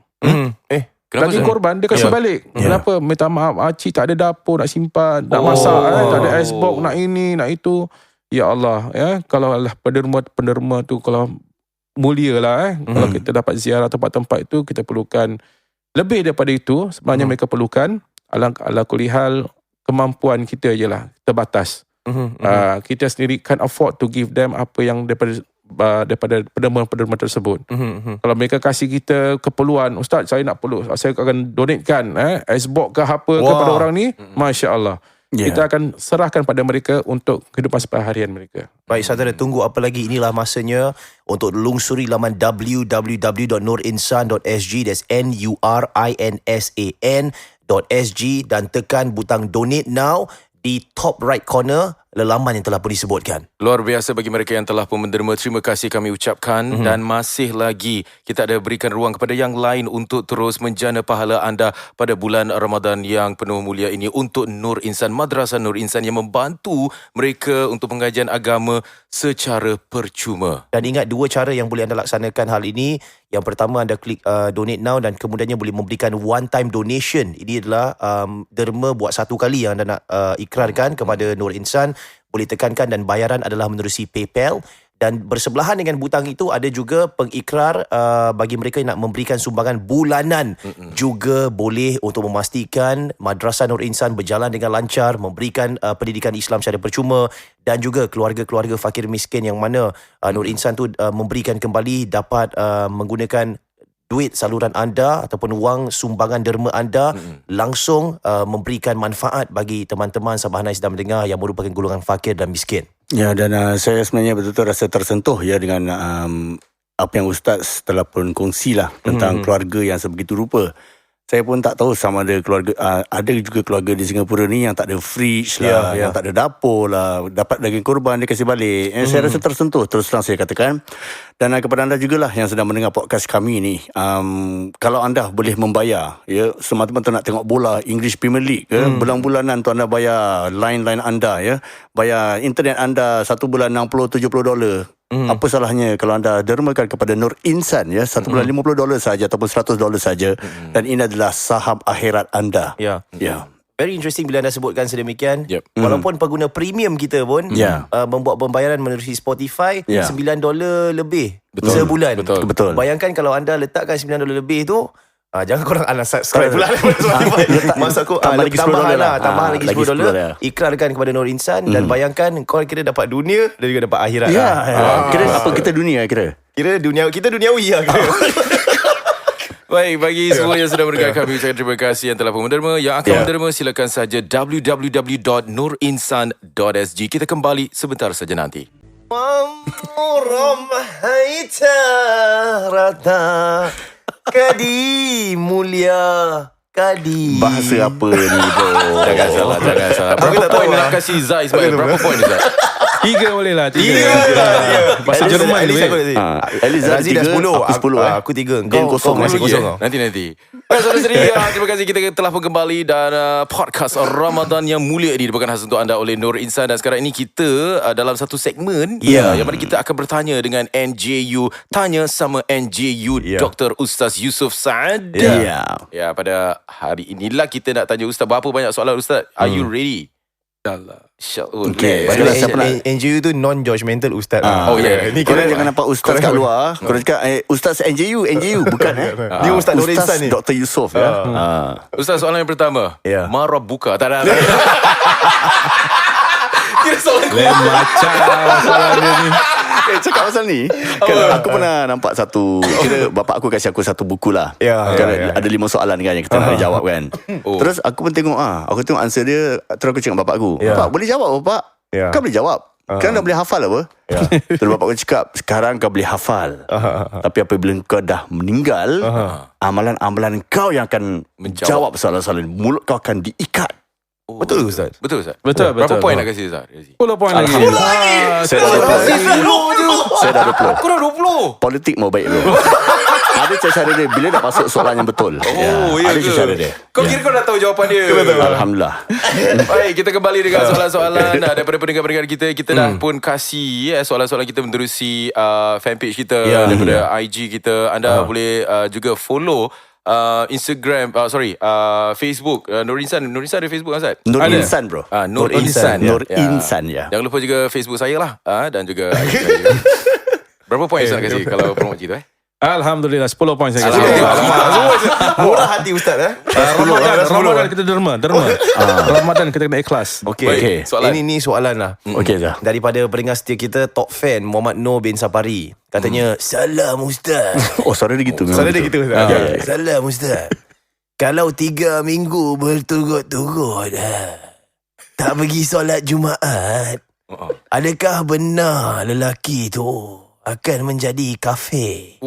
Daging korban dia kasih balik. Kenapa? Minta maaf, Acik tak ada dapur nak simpan, nak masak, tak ada icebox, nak ini, nak itu. Ya Allah, kalau Allah penderma tu kalau mulia lah, kalau kita dapat ziarah tempat-tempat itu, kita perlukan lebih daripada itu. Sebenarnya mereka perlukan ala kulihal, kemampuan kita je lah terbatas. Kita sendiri can't afford to give them apa yang daripada penderma-penderma tersebut. Kalau mereka kasih kita keperluan, Ustaz saya nak perlu, saya akan donatekan icebox ke apa kepada orang ni, Masya Allah. Kita akan serahkan pada mereka untuk kehidupan seharian mereka. Baik saudara, tunggu apa lagi? Inilah masanya untuk lungsuri laman www.nurinsan.sg, that's nurinsan.sg, dan tekan butang donate now di top right corner laman yang telah pun disebutkan. Luar biasa bagi mereka yang telah pun menderma. Terima kasih kami ucapkan. Dan masih lagi kita ada berikan ruang kepada yang lain untuk terus menjana pahala anda pada bulan Ramadan yang penuh mulia ini untuk Nur Insan, Madrasah Nur Insan yang membantu mereka untuk pengajian agama secara percuma. Dan ingat, dua cara yang boleh anda laksanakan hal ini. Yang pertama, anda klik donate now dan kemudiannya boleh memberikan one time donation. Ini adalah derma buat satu kali yang anda nak ikrarkan kepada Nur Insan. Boleh tekankan dan bayaran adalah menerusi PayPal. Dan bersebelahan dengan butang itu ada juga pengikrar bagi mereka yang nak memberikan sumbangan bulanan. Juga boleh untuk memastikan Madrasah Nur Insan berjalan dengan lancar, memberikan pendidikan Islam secara percuma, dan juga keluarga-keluarga fakir miskin yang mana Nur Insan tu memberikan kembali dapat menggunakan duit saluran anda ataupun wang sumbangan derma anda langsung memberikan manfaat bagi teman-teman Sabahana sedang mendengar yang merupakan golongan fakir dan miskin. Ya, dan saya sebenarnya betul-betul rasa tersentuh dengan apa yang Ustaz telah pun kongsi lah tentang keluarga yang sebegitu rupa. Saya pun tak tahu sama ada keluarga, ada juga keluarga di Singapura ni yang tak ada fridge lah, yang tak ada dapur lah, dapat daging korban dia kasih balik. Saya rasa tersentuh, terus terang saya katakan. Dan kepada anda jugalah yang sedang mendengar podcast kami ni, kalau anda boleh membayar, semata-mata nak tengok bola English Premier League, bulan-bulanan tu anda bayar line anda, bayar internet anda satu bulan $60-70. Apa salahnya kalau anda dermakan kepada Nur Insan, satu bulan $50 saja ataupun $100 saja, dan ini adalah saham akhirat anda. Ya. Very interesting bila anda sebutkan sedemikian. Walaupun pengguna premium kita pun membuat pembayaran menerusi Spotify $9 lebih sebulan. Betul. Bayangkan kalau anda letakkan $9 lebih tu, jangan korang unsubscribe pula Spotify. Maksud aku tambahan lagi $10. Ikrarkan kepada Nur Insan dan bayangkan kau kira dapat dunia dan juga dapat akhirat. Kira apa kita dunia kira dunia kita duniawi lah kira. Baik, bagi semua yang sudah mendengar kami ucapkan terima kasih. Yang telah pun menderma, yang akan menderma, silakan saja www.nurinsan.sg. Kita kembali sebentar saja nanti. Rata Kadi mulia Kadi. bahasa apa ni bro? Jangan salah. Berapa poin nak kasih Zai sebagai? Berapa poin Zai? 3 boleh lah. 3. Bahasa Jerman ni. At least Razi dah 10. Aku 10 Aku 3. Game kosong masih lagi, kosong. Nanti. Saudara-saudari, terima kasih kita telah pun kembali dan podcast Ramadan yang mulia ini dibawakan khas untuk anda oleh Nur Insan. Dan sekarang ini kita dalam satu segmen yang mana kita akan bertanya dengan NJU. Tanya sama NJU Dr. Ustaz Yusof Saad. Ya, pada hari inilah kita nak tanya Ustaz. Berapa banyak soalan Ustaz? Are you ready? InsyaAllah. Okay. NJU tu non-judgmental Ustaz. Ni korang jangan nampak Ustaz kat luar. Korang cakap Ustaz NJU bukan Ni Ustaz Nur Insan ni. Dr. Yusof Ustaz, soalan yang pertama. Ya. Marah buka. Tak ada. Kira soalan Macam soalan dia ni. Cakap pasal ni kan, aku pernah nampak satu, kira bapak aku kasih aku satu buku lah. Ada 5 soalan kan yang kita nak jawab kan. Terus aku pun tengok aku tengok answer dia. Terus aku cakap bapak aku, Bapak boleh jawab bapak? Kan boleh jawab, kan dah boleh hafal apa? Terus bapak aku cakap, sekarang kau boleh hafal, tapi apabila kau dah meninggal, amalan-amalan kau yang akan menjawab soalan-soalan, mulut kau akan diikat. Betul Ustaz? Betul Ustaz? Betul. Berapa poin nak kasih Ustaz? 10 poin lagi. Saya dah 20. Kau dah 20? Politik mau baik bro. Ada cara dia bila dah masuk soalan yang betul. Ya ada ke? cara dia. Kau kira kau dah tahu jawapan dia? Alhamdulillah. Baik, kita kembali dengan soalan-soalan daripada pendengar-pendengar kita. Kita dah pun kasih soalan-soalan kita menerusi fanpage kita daripada IG kita. Anda boleh juga follow Instagram, Facebook Nur Insan ada Facebook kan Ustaz? Nur Insan bro. Nur Insan. Nur Insan ya. Jangan lupa juga Facebook saya lah, dan juga IG saya. Berapa poin Ustaz nak kasih kalau promote gitu Alhamdulillah 10 poin saya kasi. Murah hati Ustaz Ramadan kita derma. Ramadan kita kena ikhlas. Okey. Soalan. Ini soalan lah. Okey dah. Daripada pendengar setia kita, top fan Muhammad Noor bin Sapari. Katanya, salam Ustaz. Oh, suara dia gitu. Suara dia gitu Ustaz. Okay. Salam Ustaz. Kalau 3 minggu berturut-turut tak pergi solat Jumaat, adakah benar lelaki tu akan menjadi kafir?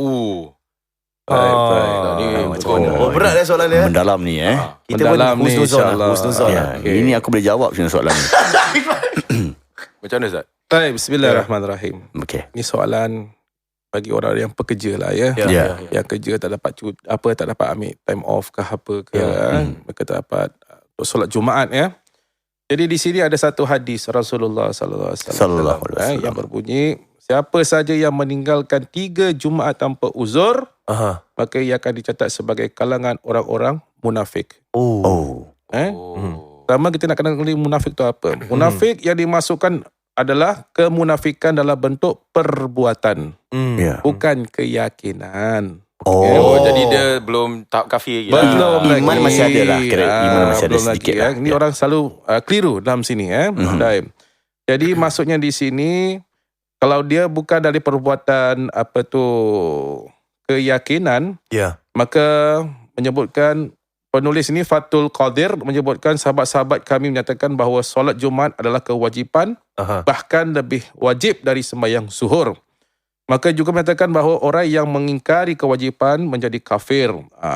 Berat soalan dia. Mendalam ni Kita pun husnuzon lah. Ini aku boleh jawab soalan ni. Macam mana Ustaz? Baik, bismillahirrahmanirrahim. Okey. Ni soalan bagi orang yang pekerja lah ya. Yang kerja tak dapat tak dapat ambil time off ke apa ke, mereka tak dapat untuk solat Jumaat ya. Jadi di sini ada satu hadis Rasulullah sallallahu alaihi wasallam yang berbunyi, siapa saja yang meninggalkan 3 Jumaat tanpa uzur, maka ia akan dicatat sebagai kalangan orang-orang munafik. Pertama kita nak kenal munafik tu apa? Munafik yang dimasukkan adalah kemunafikan dalam bentuk perbuatan, bukan keyakinan. Jadi dia belum tahap kafir lagi. Belum lagi. Iman masih ada lah. Iman masih ada belum sedikit lagi, lah. Ini orang selalu keliru dalam sini. Jadi maksudnya di sini, kalau dia bukan dari perbuatan keyakinan, maka menyebutkan penulis ini Fathul Qadir menyebutkan sahabat-sahabat kami menyatakan bahawa solat Jumaat adalah kewajipan, bahkan lebih wajib dari sembahyang zuhur. Maka juga menyatakan bahawa orang yang mengingkari kewajipan menjadi kafir.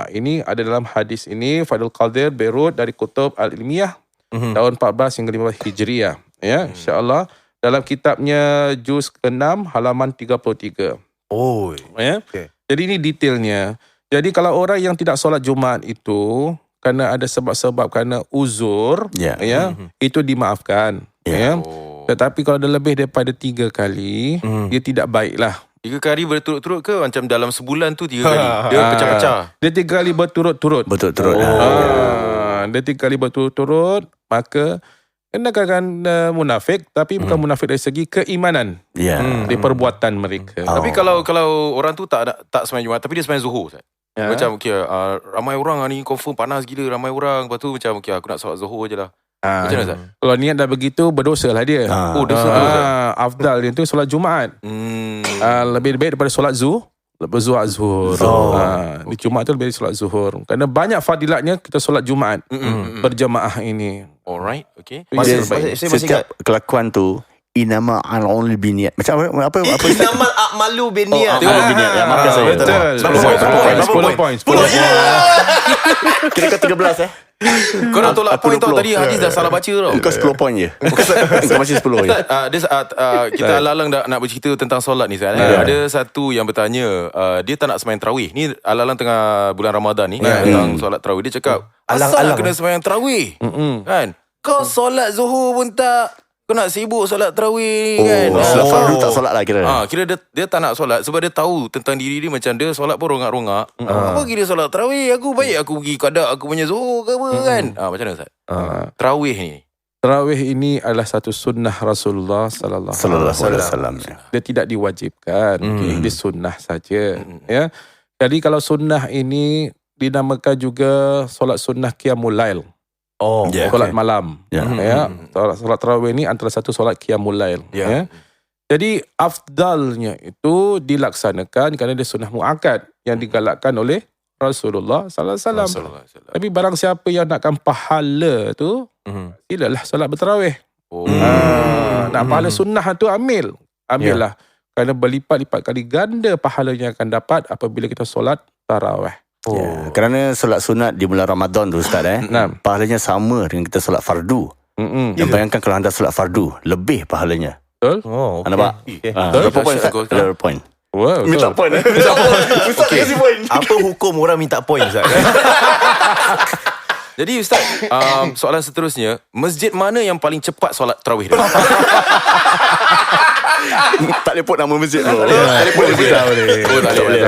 Ini ada dalam hadis ini Fathul Qadir Beirut dari Kutub Al-Ilmiyah tahun 14 hingga 15 Hijriah. Ya, insya-Allah dalam kitabnya juz ke-6 halaman 33. Jadi ini detailnya. Jadi kalau orang yang tidak solat Jumaat itu kerana ada sebab-sebab, kerana uzur, itu dimaafkan. Tetapi kalau ada lebih daripada 3 kali, dia tidak baiklah. 3 kali berturut-turut ke macam dalam sebulan tu 3 kali? Dia pecah-pecah. Dia 3 kali berturut-turut. Dia 3 kali berturut-turut, maka kenakan munafik, tapi bukan munafik dari segi keimanan. Di perbuatan mereka. Tapi kalau orang tu tak sembahyang Jumaat tapi dia sembahyang Zuhur, macam ramai orang ni confirm panas gila, ramai orang, lepas tu macam aku nak solat Zuhur je lah. Macam mana Ustaz? Kalau niat dah begitu, berdosa lah dia. Dosa. Afdal dia tu solat Jumaat. Lebih baik daripada solat zuhur. Di Jumaat tu lebih solat zuhur. Kerana banyak fadilatnya kita solat Jumaat berjamaah ini. Alright, okay. Setiap kelakuan tu Inama al-ul biniat. Macam apa Inamal a'malu binniyat. Tengok biniat. Ya, maafkan saya. Betul. 10 poin. Kira ke 13 Kau nak tolak Aku poin tau 20. tadi. Hadis dah salah baca tau. Kau 10 poin je. Kau masih 10 je. Kita alalang nak bercerita tentang solat ni sekarang. Ada satu yang bertanya, dia tak nak sembahyang tarawih. Ni alalang tengah bulan Ramadan ni tentang solat tarawih. Dia cakap, asal nak kena sembahyang tarawih? Kan? Kau solat Zuhur pun tak. Kau nak sibuk solat tarawih kan? Solat fardu tak solat lah kira. Kira dia tak nak solat sebab dia tahu tentang diri dia, macam dia solat pun rongak-rongak. Apa kira solat tarawih? Aku pergi qadak aku punya Zuhur ke apa kan? Macam mana Ustaz? Tarawih ni. Tarawih ini adalah satu sunnah Rasulullah sallallahu alaihi wasallam. Dia tidak diwajibkan, dia sunnah saja. Ya. Jadi kalau sunnah ini dinamakan juga solat sunnah qiyamul lail. Solat malam. Ya. Solat tarawih ini antara satu solat qiyamul lail. Ya. Jadi afdalnya itu dilaksanakan kerana dia sunnah muakkad yang digalakkan oleh Rasulullah sallallahu alaihi wasallam. Tapi barang siapa yang nakkan pahala tu, silalah solat bertarawih. Nak pahala sunnah tu ambillah. Kerana berlipat-lipat kali ganda pahala yang akan dapat apabila kita solat tarawih. Kerana solat sunat di bulan Ramadan tu Ustaz pahalanya sama dengan kita solat fardu. Yang bayangkan kalau anda solat fardu, lebih pahalanya. Betul? Nampak? Berapa poin Ustaz? Ada poin. Wow, Minta poin Ustaz kasih poin. Apa hukum orang minta poin Ustaz? Jadi Ustaz, soalan seterusnya, masjid mana yang paling cepat solat tarawih dia? Tak lepot nama masjid tu. Tak boleh.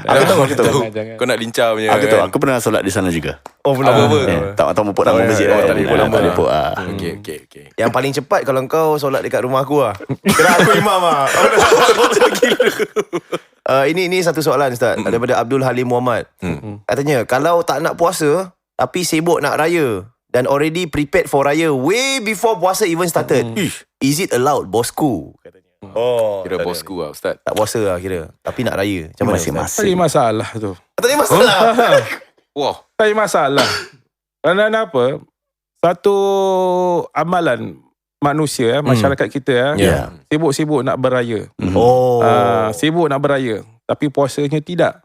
Aku tahu. Kau nak lincah punya. Aku tahu. Aku pernah solat di sana juga. Apa? Tak tahu lepot nama masjid. Tak lepot. Okey. Yang paling cepat kalau kau solat dekat rumah aku lah. Kira aku imam lah. Ini satu soalan Ustaz daripada Abdul Halim Muhammad. Katanya, kalau tak nak puasa tapi sibuk nak raya dan already prepared for raya way before puasa even started, is it allowed, bosku? Katanya. Kira bosku lah Ustaz. Tak puasa lah kira, tapi nak raya. Macam mana Ustaz? Tak ada masalah tu. Tak ada masalah. Wah. Tak ada masalah. Kerana apa? Satu amalan manusia, masyarakat kita sibuk-sibuk nak beraya. Sibuk nak beraya, tapi puasanya tidak.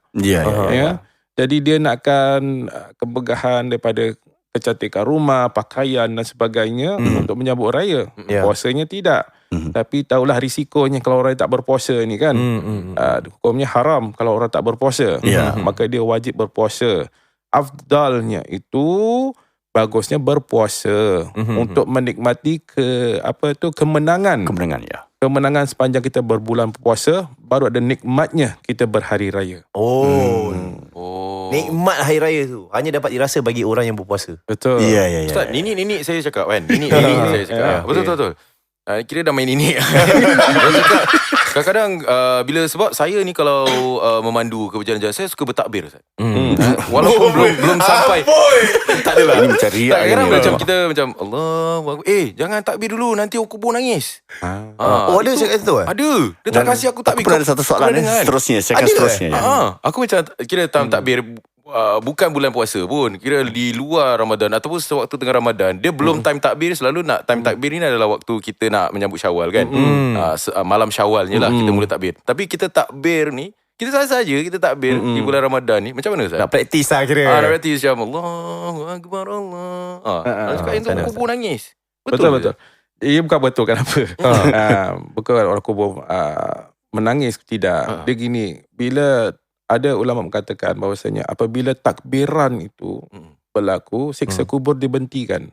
Jadi dia nakkan kemegahan daripada kecantikan rumah, pakaian dan sebagainya untuk menyambut raya. Puasanya tidak. Tapi tahulah risikonya kalau orang tak berpuasa ni kan. Hukumnya haram kalau orang tak berpuasa. Maka dia wajib berpuasa. Afdalnya itu bagusnya berpuasa untuk menikmati kemenangan. Kemenangan sepanjang kita berbulan puasa, baru ada nikmatnya kita berhari raya. Nikmat hari raya tu hanya dapat dirasa bagi orang yang berpuasa. Betul. Ustaz, nini saya cakap kan. Nini saya cakap. Betul. Kira dah main nini. Saya cakap, kadang-kadang bila sebab saya ni kalau memandu ke berjalan-jalan, saya suka bertakbir Ustaz. Walaupun belum sampai. Tak adalah. Ini macam riak. Kadang-kadang macam kita macam Allah, jangan takbir dulu, nanti aku kubur nangis. Ada cakap itu Ada. Dia tak kasih aku takbir. Aku pernah ada satu soalan seterusnya. Aku macam kira takbir bukan bulan puasa pun, kira di luar Ramadan ataupun sewaktu tengah Ramadan, dia belum time takbir. Selalu nak time takbir ni adalah waktu kita nak menyambut Syawal kan. Malam Syawalnya lah kita mula takbir. Tapi kita takbir ni, kita saja kita takbir di bulan Ramadan ni. Macam mana Ustaz? Nak praktis lah kira. Nak praktis macam Allahu Akbar Allah. Cakap yang tu kubur nangis. Betul. Ia bukan betul kenapa. Bukan orang kubur menangis, tidak. Dia gini, bila ada ulama mengatakan bahawasanya apabila takbiran itu berlaku, siksa kubur dihentikan.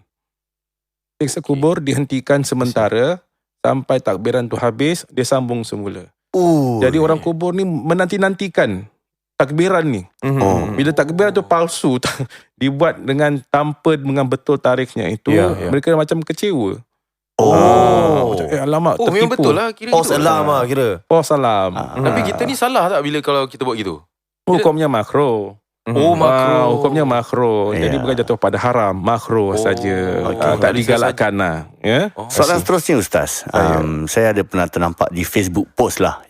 Siksa kubur dihentikan sementara sampai takbiran tu habis, dia sambung semula. Jadi orang kubur ni menanti-nantikan takbiran ni. Bila takbiran tu palsu, dibuat dengan tanpa dengan betul tarikhnya itu, mereka macam kecewa. Alamak, tertipu. Memang betul lah. False alarm lah kira. False alarm. Tapi kita ni salah tak bila kalau kita buat gitu? Hukumnya makro. Makro. Hukumnya makro. Jadi bukan jatuh pada haram, makro saja. Tak digalakkan lah. Soalan seterusnya Ustaz. Saya ada pernah ternampak di Facebook post lah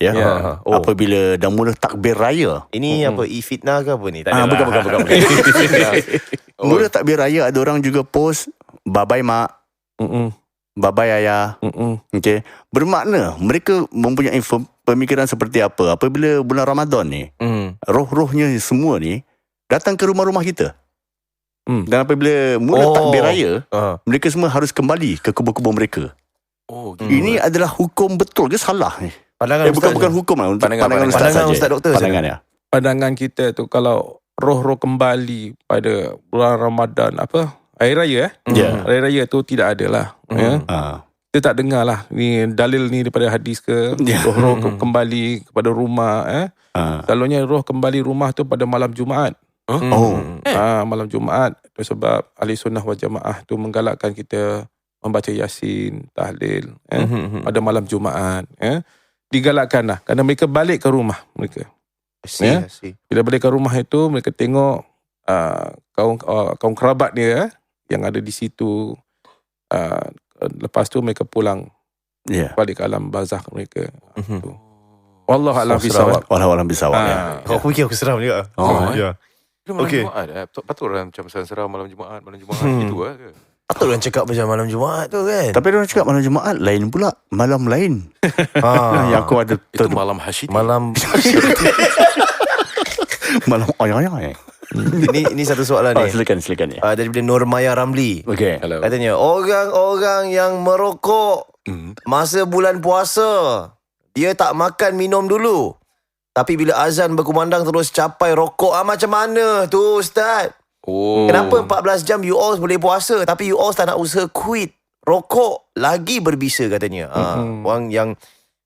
apabila dah mula takbir raya. Ini apa, fitnah ke apa ni? Tak ada. Bukan. Mula takbir raya, ada orang juga post bye-bye mak. Babai ayah. Okey. Bermakna mereka mempunyai pemikiran seperti apa apabila bulan Ramadan ni, roh-rohnya semua ni datang ke rumah-rumah kita. Dan apabila mula takbir raya, mereka semua harus kembali ke kubur-kubur mereka. Ini adalah hukum betul ke salah ni? Pandangan bukan hukum lah. Pandangan ustaz saja. Ustaz doktor. Pandangan ya. Pandangan kita tu kalau roh-roh kembali pada bulan Ramadan hari raya hari raya tu tidak ada lah. Kita tak dengar lah ni dalil ni daripada hadis ke roh-roh kembali kepada rumah. Selalunya roh kembali rumah tu pada malam Jumaat. Malam Jumaat tu sebab ahli sunnah wal jamaah tu menggalakkan kita membaca Yasin, tahlil pada malam Jumaat. Digalakkan lah kerana mereka balik ke rumah mereka. Bila balik ke rumah itu mereka tengok kaum kerabat dia yang ada di situ. Lepas tu mereka pulang balik ke alam barzakh mereka. Wallahu a'lam bisawab. Wallahu a'lam bisawab. Kau fikir aku seram juga. Malam Jumaat patut orang macam seram malam Jumaat gitu ke? Patut orang cakap macam malam Jumaat tu kan. Tapi orang cakap malam Jumaat lain pula, malam lain. Yang aku ada itu malam Hashid. Malam malam ayah. Ini satu soalan ni. Silakan ya. Daripada Nurmaya Ramli. Okey. Katanya orang-orang yang merokok masa bulan puasa, dia tak makan minum dulu. Tapi bila azan berkumandang terus capai rokok. Macam mana tu Ustaz? Kenapa 14 jam you all boleh puasa tapi you all tak nak usaha quit rokok lagi berbisa katanya. Orang yang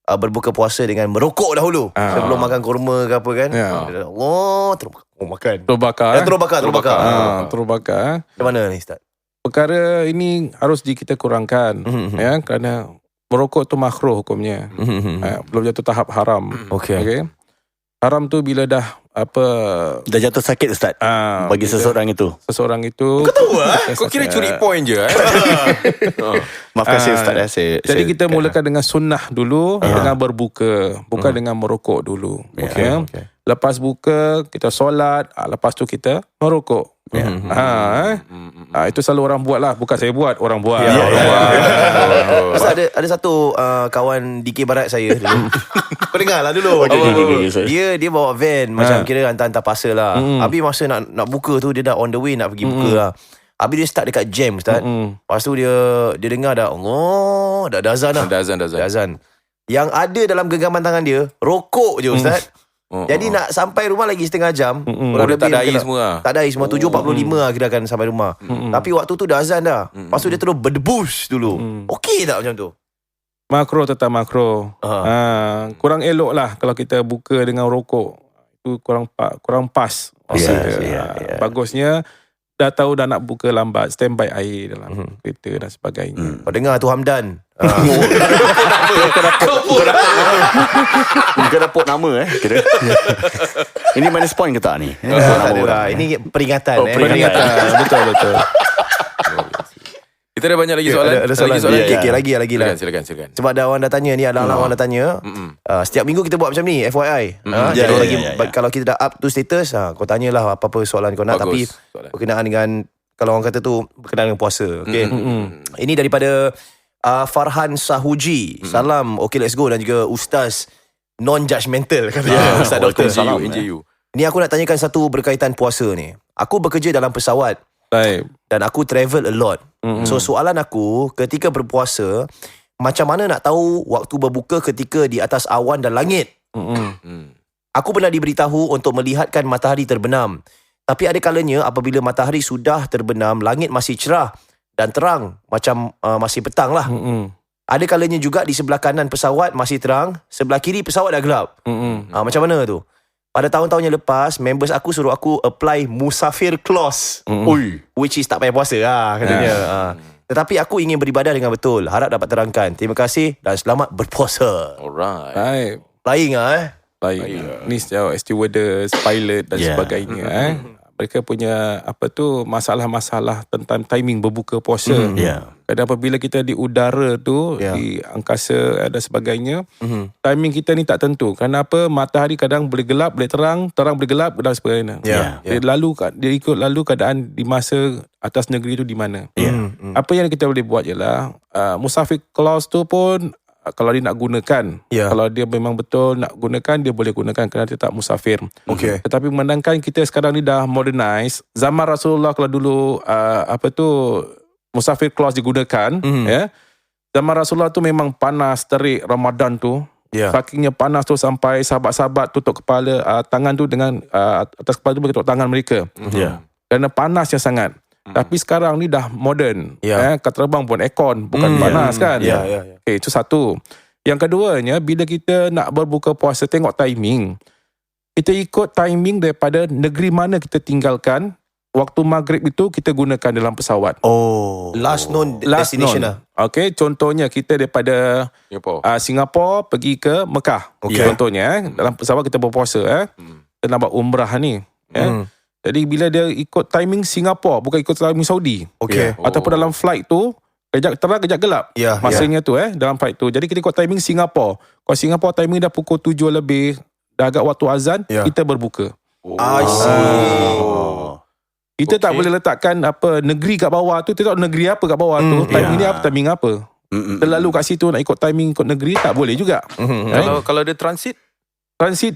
berbuka puasa dengan merokok dahulu sebelum makan kurma ke apa kan. Allah terus makan. Terus bakar. Terus bakar. Macam mana ni Ustaz? Perkara ini harus kita kurangkan kerana merokok tu makruh hukumnya. Belum jatuh tahap haram. Okey. Haram tu bila dah dah jatuh sakit Ustaz. Bagi seseorang itu. Kau tahu Kau kira curi point je. Maafkan saya Ustaz. Jadi kita mulakan dengan sunnah dulu dengan berbuka, bukan dengan merokok dulu. Okay. Lepas buka kita solat, lepas tu kita merokok. Itu selalu orang buat lah. Bukan saya buat, orang buat. Ustaz ada satu kawan DK Barat saya dulu. Kau dengar lah dulu. Dia bawa van macam kira hantar-hantar pasal lah. Habis masa nak buka tu dia dah on the way nak pergi buka lah. Habis dia start dekat jam Ustaz. Lepas tu dia dengar dah Allah, dah azan lah. Dah azan. Yang ada dalam genggaman tangan dia rokok je Ustaz. Jadi nak sampai rumah lagi setengah jam. Tak ada air semua. Tak ada air semua. 7.45 lah kira akan sampai rumah. Tapi waktu tu dah azan dah. Lepas tu dia terus berdebus dulu. Okey tak macam tu? Makro tetap makro. Kurang elok lah kalau kita buka dengan rokok. Itu kurang pas. Bagusnya dah tahu dah nak buka lambat, standby air dalam kereta dan sebagainya. Kau dengar tu Hamdan. Kau dapat nama kira. Ini minus point ke tak ni? Ini peringatan. Peringatan. Betul. Kita ada banyak lagi soalan. Ada soalan. Lagi lah. Silakan. Sebab dah orang dah tanya ni, orang dah tanya. Setiap minggu kita buat macam ni, FYI. Kalau kita dah up tu status, kau tanyalah apa-apa soalan kau nak. Tapi berkenaan dengan, kalau orang kata tu berkenaan dengan puasa. Okay? Ini daripada Farhan Sahuji. Salam, okay let's go. Dan juga Ustaz non-judgmental kata Ustaz Doktor. Salam. Ni aku nak tanyakan satu berkaitan puasa ni. Aku bekerja dalam pesawat. Baik. Dan aku travel a lot. So soalan aku, ketika berpuasa, macam mana nak tahu waktu berbuka ketika di atas awan dan langit? Aku pernah diberitahu untuk melihatkan matahari terbenam. Tapi ada kalanya apabila matahari sudah terbenam, langit masih cerah dan terang macam masih petang lah. Ada kalanya juga di sebelah kanan pesawat masih terang, sebelah kiri pesawat dah gelap. Macam mana tu? Pada tahun-tahun yang lepas, members aku suruh aku apply Musafir Clause. Which is tak payah puasa lah katanya. Tetapi aku ingin beribadah dengan betul. Harap dapat terangkan. Terima kasih dan selamat berpuasa. Alright. Flying Baik. Ni stewardess, pilot dan sebagainya. Mereka punya masalah-masalah tentang timing berbuka puasa. Kadang apabila kita di udara tu, di angkasa dan sebagainya, timing kita ni tak tentu. Kenapa? Matahari kadang boleh gelap, boleh terang boleh gelap dan sebagainya. Dia ikut lalu keadaan di masa atas negeri itu di mana. Apa yang kita boleh buat ialah musafir clause tu pun kalau dia nak gunakan, kalau dia memang betul nak gunakan, dia boleh gunakan kerana dia tak musafir. Tetapi memandangkan kita sekarang ni dah modernize, zaman Rasulullah kalau dulu musafir clause digunakan, ya. Zaman Rasulullah tu memang panas terik Ramadan tu. Sakingnya panas tu sampai sahabat-sahabat tutup kepala tangan tu dengan atas kepala tu tutup tangan mereka. Kerana panasnya sangat. Tapi sekarang ni dah modern. Kat terbang pun aircon, bukan panas kan. Okay, itu satu. Yang keduanya, bila kita nak berbuka puasa, tengok timing. Kita ikut timing daripada negeri mana kita tinggalkan. Waktu maghrib itu kita gunakan dalam pesawat. Last known destination lah. Okay, contohnya kita daripada Singapura pergi ke Mekah. Contohnya, dalam pesawat kita berpuasa. Kita nak buat umrah ni. Jadi bila dia ikut timing Singapura, bukan ikut timing Saudi. Ataupun dalam flight tu, kejap terang, kejap gelap. Masanya tu dalam flight tu. Jadi kita ikut timing Singapura. Kalau Singapura timing dah pukul 7 lebih, dah agak waktu azan, kita berbuka. I see. Kita tak boleh letakkan negeri kat bawah tu. Kita tahu negeri apa kat bawah tu. Timing dia apa, timing apa. Terlalu kat situ nak ikut timing ikut negeri, tak boleh juga. Kalau ada transit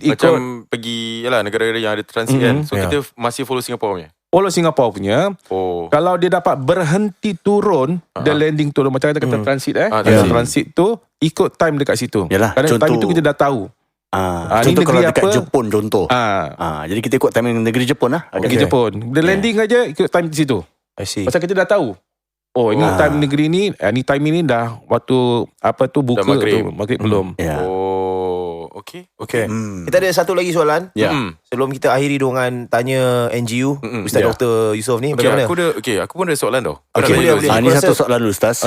ikut macam pergi negara-negara yang ada transit kan. So kita masih follow Singapore punya. Follow Singapore punya. Kalau dia dapat berhenti turun, dia landing turun macam kata transit transit tu ikut time dekat situ. Yalah, kerana time itu kita dah tahu. Contoh kalau dekat Jepun contoh. Jadi kita ikut time negeri Jepun lah. Negeri Jepun. Dia landing aja ikut time di situ. I see. Pasal kita dah tahu. Ini time negeri ni, ni time ini dah waktu buka maghrib belum. Okay. Kita ada satu lagi soalan. Sebelum kita akhiri dengan tanya NGU, Ustaz Dr. Yusof ni bagaimana? Aku pun ada soalan tau. Boleh. Ini satu soalan dulu Ustaz.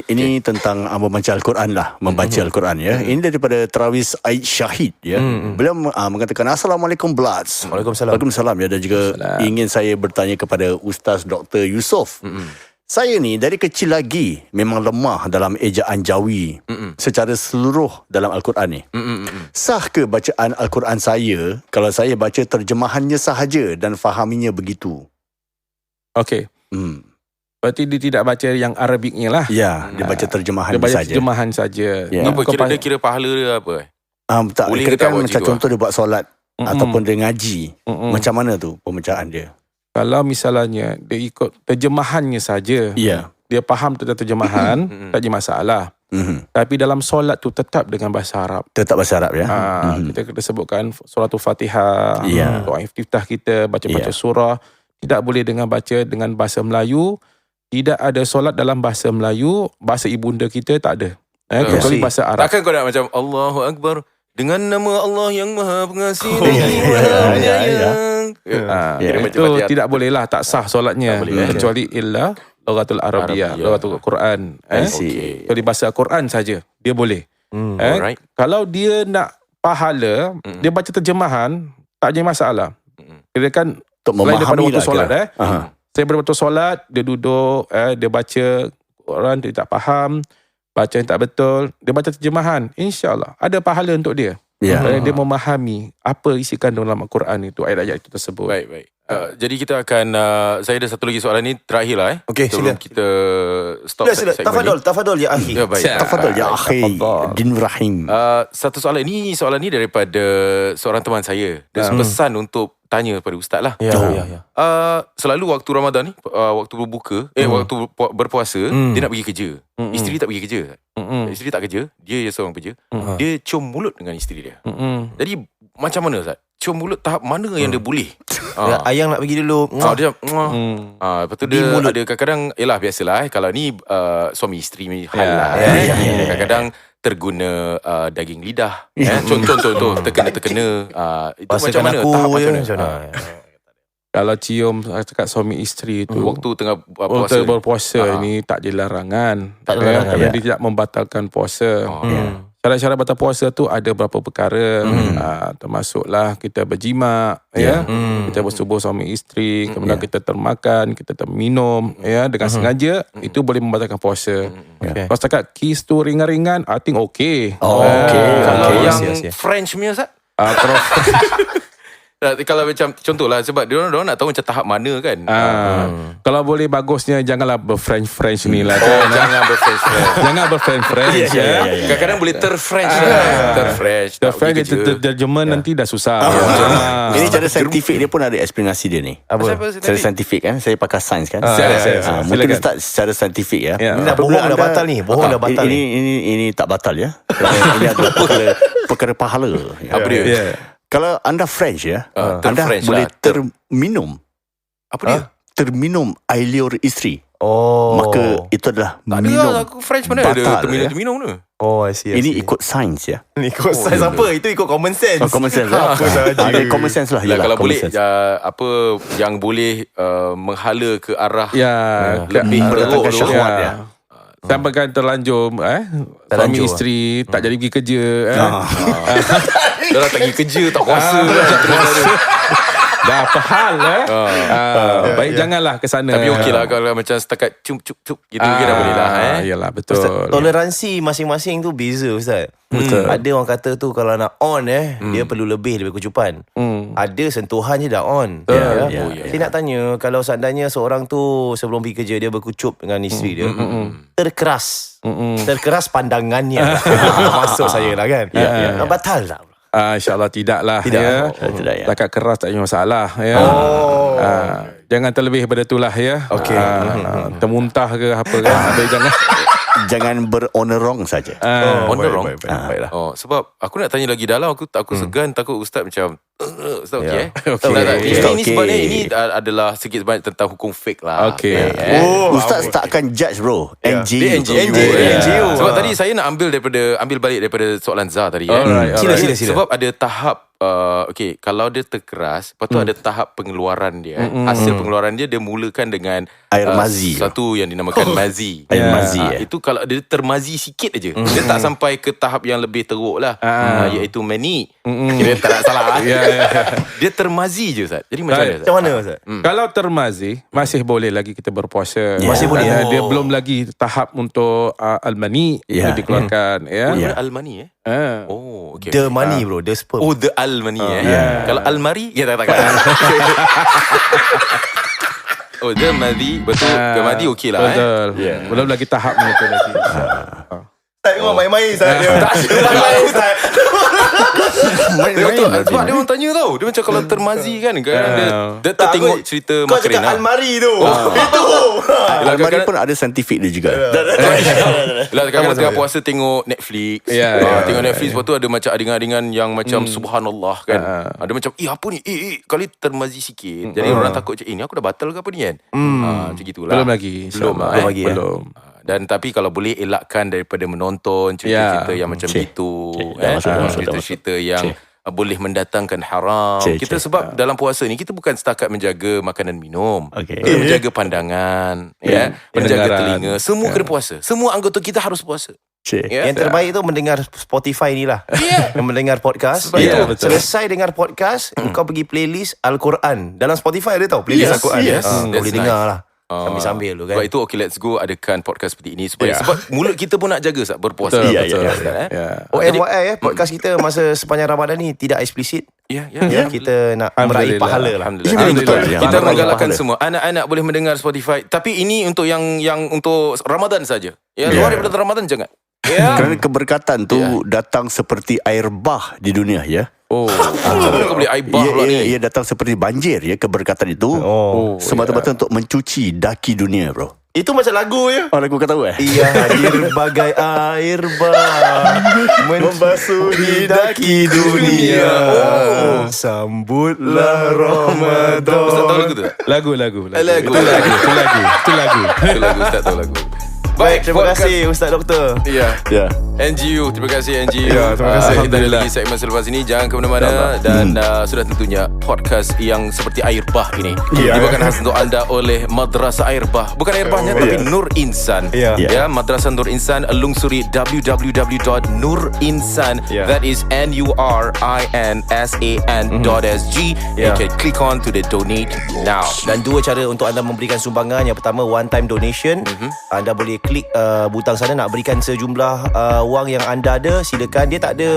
Ini tentang membaca Al-Quran lah. Membaca Al-Quran ya. Ini daripada Travis Aid Syahid ya. Beliau mengatakan Assalamualaikum Bloods. Waalaikumsalam ya. Dan juga ingin saya bertanya kepada Ustaz Dr. Yusof. Saya ni dari kecil lagi memang lemah dalam ejaan Jawi secara seluruh dalam Al-Quran ni. Sah ke bacaan Al-Quran saya kalau saya baca terjemahannya sahaja dan fahaminya begitu? Okey. Berarti dia tidak baca yang Arabiknya lah. Ya, dia baca terjemahan dia baca saja. terjemahan saja. Apa dia kira pahala dia apa? Tak, boleh kira kan macam gitu contoh dia buat solat ataupun dia ngaji. Macam mana tu pembacaan dia? Kalau misalnya dia ikut terjemahannya saja, dia faham tentang terjemahan, tak ada masalah. Tapi dalam solat tu tetap dengan bahasa Arab. Tetap bahasa Arab ya. Kita kena sebutkan suratul Fatihah, doa iftitah kita, baca-baca surah. Tidak boleh dengan baca dengan bahasa Melayu. Tidak ada solat dalam bahasa Melayu. Bahasa ibunda kita tak ada. Kecuali bahasa Arab. Takkan kau nak macam Allahu Akbar dengan nama Allah yang Maha Pengasih. Itu tidak boleh lah, tak sah solatnya. Kecuali illa lughatul Arabiyah, lughatul Quran. Jadi bahasa Quran saja dia boleh. Kalau dia nak pahala, dia baca terjemahan, tak ada masalah. Kira kan selain daripada waktu solat saya waktu solat, dia duduk, dia baca Quran, dia tak faham, baca yang tak betul, dia baca terjemahan, insya-Allah ada pahala untuk dia. Dia memahami apa isi kandung dalam Al-Quran itu, ayat-ayat itu tersebut. Baik. Jadi kita akan saya ada satu lagi soalan ni terakhir lah sila. sebelum kita stop Sila. Tafadhol ya akhi. Tafadhol ya akhi. Din Rahim. Satu soalan ni daripada seorang teman saya. Dia pesan untuk tanya kepada ustaz lah. Selalu waktu Ramadan ni, waktu berbuka, waktu berpuasa, dia nak pergi kerja. Isteri tak pergi kerja. Isteri tak kerja, dia seorang kerja. Dia cium mulut dengan isteri dia. Jadi macam mana Ustaz? Cium mulut tahap mana yang dia boleh? Ayang nak pergi dulu. Dia lepas tu dia ada kadang-kadang, biasalah kalau ni suami isteri hal lah. Kadang-kadang terguna daging lidah. Contoh terkena. Itu macam mana? Tahap macam mana? Kalau cium cakap suami isteri tu waktu tengah puasa, berpuasa ni tak ada larangan. Kerana dia tidak membatalkan puasa. Syarat-syarat batal puasa tu ada beberapa perkara. Termasuklah kita berjima, kita bersubuh suami isteri, kemudian kita termakan, kita terminum, dengan sengaja, itu boleh membatalkan puasa. Kalau setakat kiss tu ringan-ringan, I think okay. Kalau yang French punya Ustaz? Kalau macam contohlah sebab dia orang nak tahu macam tahap mana kan. Kalau boleh bagusnya janganlah berfrench ni lah kan. Jangan berfrench. Jangan berfrench Kadang-kadang boleh terfrench terfrench. Terfrench terjemahan nanti dah susah. Ini cara saintifik dia pun ada eksplanasi dia ni. Apa? Secara saintifik kan. Saya pakai sains kan. Silakan. Mungkin start secara saintifik ya. Ini dah bohong dah batal ni. Bohong dah batal ni. Ini tak batal ya. Ini adalah perkara pahala. Apa dia? Kalau anda French ya, anda French boleh lah. terminum. Apa dia? Terminum air liur isteri. Oh. Maka itu adalah Tak ada minum. lah, aku French mana ada batal, terminum tu. Oh, I see. Ini ikut sains ya. ikut sains apa? Itu ikut common sense. Common sense lah. Ada common sense lah. Ya, Yalah, kalau common boleh sense. apa yang boleh menghala ke arah lebih mendatangkan syahwat ya. Sampai kan terlanjur suami Terlanjur. isteri tak jadi pergi kerja Dah tak pergi kerja, tak puasa dah apa hal baik janganlah ke sana. Tapi okey lah kalau macam setakat cup gitu dah boleh lah Yalah betul. Ustaz, toleransi masing-masing tu beza Ustaz. Betul. Ada orang kata tu kalau nak on dia perlu lebih daripada kecupan. Ada sentuhan je dah on. Saya nak tanya, kalau seandainya seorang tu sebelum pergi kerja dia berkucup dengan isteri dia, terkeras. Terkeras pandangannya. Masuk saya lah kan. Batal tak? InsyaAllah tidak lah. Tidak. Tidak ya. Takat keras tak ada masalah ya. Jangan terlebih daripada itulah ya. Okey. Termuntah ke apa kan. Jangan. Jangan beronerong saja. On the wrong. Baiklah. Sebab aku nak tanya lagi dalam, aku segan takut Ustaz macam Ustaz okey Okey. Ini sebabnya ini adalah sikit sebanyak tentang hukum fake lah. Okey. Ustaz tak akan judge bro. Dia NGU. NGU. Sebab tadi saya nak ambil balik daripada soalan Zah tadi. Alright. Sila. Sebab ada tahap okey, kalau dia terkeras, lepas tu ada tahap pengeluaran dia. Hasil pengeluaran dia mulakan dengan Air mazi. satu yang dinamakan mazi. Air mazi Itu kalau dia termazi sikit aja. Dia tak sampai ke tahap yang lebih teruk lah. Iaitu mani. Dia tak nak salah. Dia termazi je Ustaz. Jadi macam mana Ustaz? Macam mana Ustaz? Kalau termazi masih boleh lagi kita berpuasa. Masih boleh. Dia belum lagi tahap untuk al-mani untuk dikeluarkan ya. Al-mani Oh, okey. The money bro, the sperm. Oh, the al-mani Kalau al-mari kita tak. Oh, the madi. Betul. The madi okey lah. Betul. Belum lagi tahap ni tu lagi. Tak tengok main-main Ustaz. Betul. Sebab dia orang tanya tau. Dia macam kalau termazi kan dia tertengok cerita Kau cakap Makarena. almari tu. Itu. Almari pun ada saintifik dia juga. Kadang-kadang tengah puasa tengok Netflix. Tengok Netflix, lepas tu ada macam adegan-adegan yang macam subhanallah kan. Ada macam apa ni? Kali termazi sikit. Jadi orang takut macam ini aku dah batal ke apa ni kan. Macam gitulah. Belum lagi. Belum InsyaAllah. Belum. Dan tapi kalau boleh elakkan daripada menonton cerita-cerita yang macam itu, cerita-cerita yang boleh mendatangkan haram. Kita sebab dalam puasa ni kita bukan setakat menjaga makanan minum, kita menjaga pandangan, menjaga telinga, semua kena puasa. Semua anggota kita harus puasa. Yang terbaik tu mendengar Spotify ni lah. Mendengar podcast. Selesai dengar podcast, kau pergi playlist Al-Quran. Dalam Spotify ada tau playlist Al-Quran. Kau boleh dengar lah sambil-sambil tu kan. Sebab itu okay, let's go adakan podcast seperti ini supaya sebab mulut kita pun nak jaga saat berpuasa. Betul. FYI podcast kita masa sepanjang Ramadan ni tidak eksplisit. Kita nak meraih pahala lah. Alhamdulillah. Kita menggalakkan semua anak-anak boleh mendengar Spotify, tapi ini untuk yang untuk Ramadan saja. Luar daripada Ramadan jangan. Kerana keberkatan tu datang seperti air bah di dunia ya. Kau boleh air bah pula ni. Ia datang seperti banjir ya, keberkatan itu. Semata-mata untuk mencuci daki dunia bro. Itu macam lagu ya. Lagu kau tahu Ia hadir bagai air bah membasuhi daki dunia. Sambutlah Ramadan. Ustaz tahu lagu tu tak? Lagu. Itu lagu Ustaz tahu lagu. Baik, terima kasih Ustaz Doktor. NGU, terima kasih NGU. Terima kasih. Kita ada lagi segmen selepas ini. Jangan ke mana-mana. Dan sudah tentunya podcast yang seperti air bah ini dibawakan khas untuk anda oleh Madrasah Air Bah. Bukan air bahnya tapi Nur Insan. Madrasah Nur Insan. Lungsuri www.nurinsan. That is nurinsan.sg. You can click on to the donate now. Dan dua cara untuk anda memberikan sumbangan. Yang pertama, one time donation. Anda boleh klik butang sana nak berikan sejumlah wang yang anda ada, silakan. Dia tak ada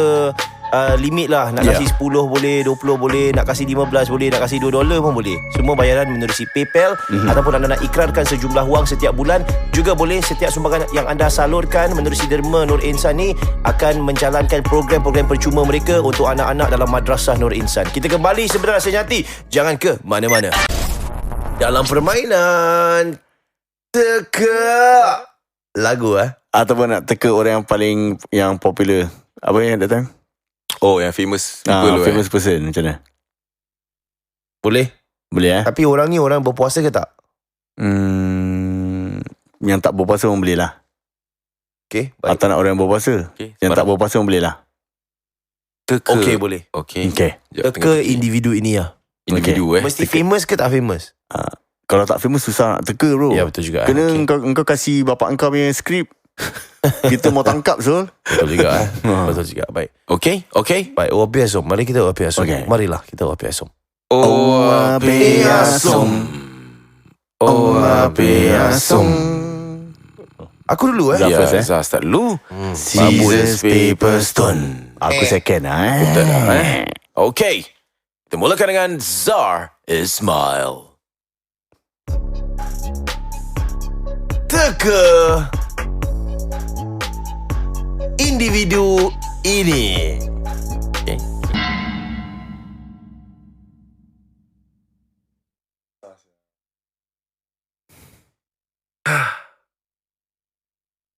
limit lah. Nak kasih 10 boleh, 20 boleh, nak kasih 15 boleh, nak kasih $2 pun boleh. Semua bayaran menerusi PayPal, ataupun anda nak ikrarkan sejumlah wang setiap bulan juga boleh. Setiap sumbangan yang anda salurkan menerusi Derma Nur Insan ni akan menjalankan program-program percuma mereka untuk anak-anak dalam Madrasah Nur Insan. Kita kembali sebentar senyati. Jangan ke mana-mana. Dalam permainan teka lagu Ataupun nak teka orang yang popular. Apa yang datang? Oh, yang famous people famous person macam mana? Boleh? Boleh Tapi orang ni orang berpuasa ke tak? Yang tak berpuasa pun boleh lah. Okay, baik. Atau nak orang yang berpuasa. Yang tak berpuasa pun boleh lah. Teka. Okay, boleh. Okay. Teka individu ini lah. Individu Mesti famous ke tak famous? Kalau tak famous susah nak teka bro. Ya, betul juga. Kena engkau kasih bapak engkau punya skrip. Kita mau tangkap Zul. Betul juga Betul juga. Baik. Okay. Baik, Wapi Asom. Mari kita Wapi Asom. Okay. Marilah kita Wapi Asom. Wapi Asom. Wapi Asom. Aku dulu Zah first, Zah start dulu. Scissors, paper, stone. Aku second Okay. Kita mulakan dengan Zar Ismail. Teka individu ini. Okay.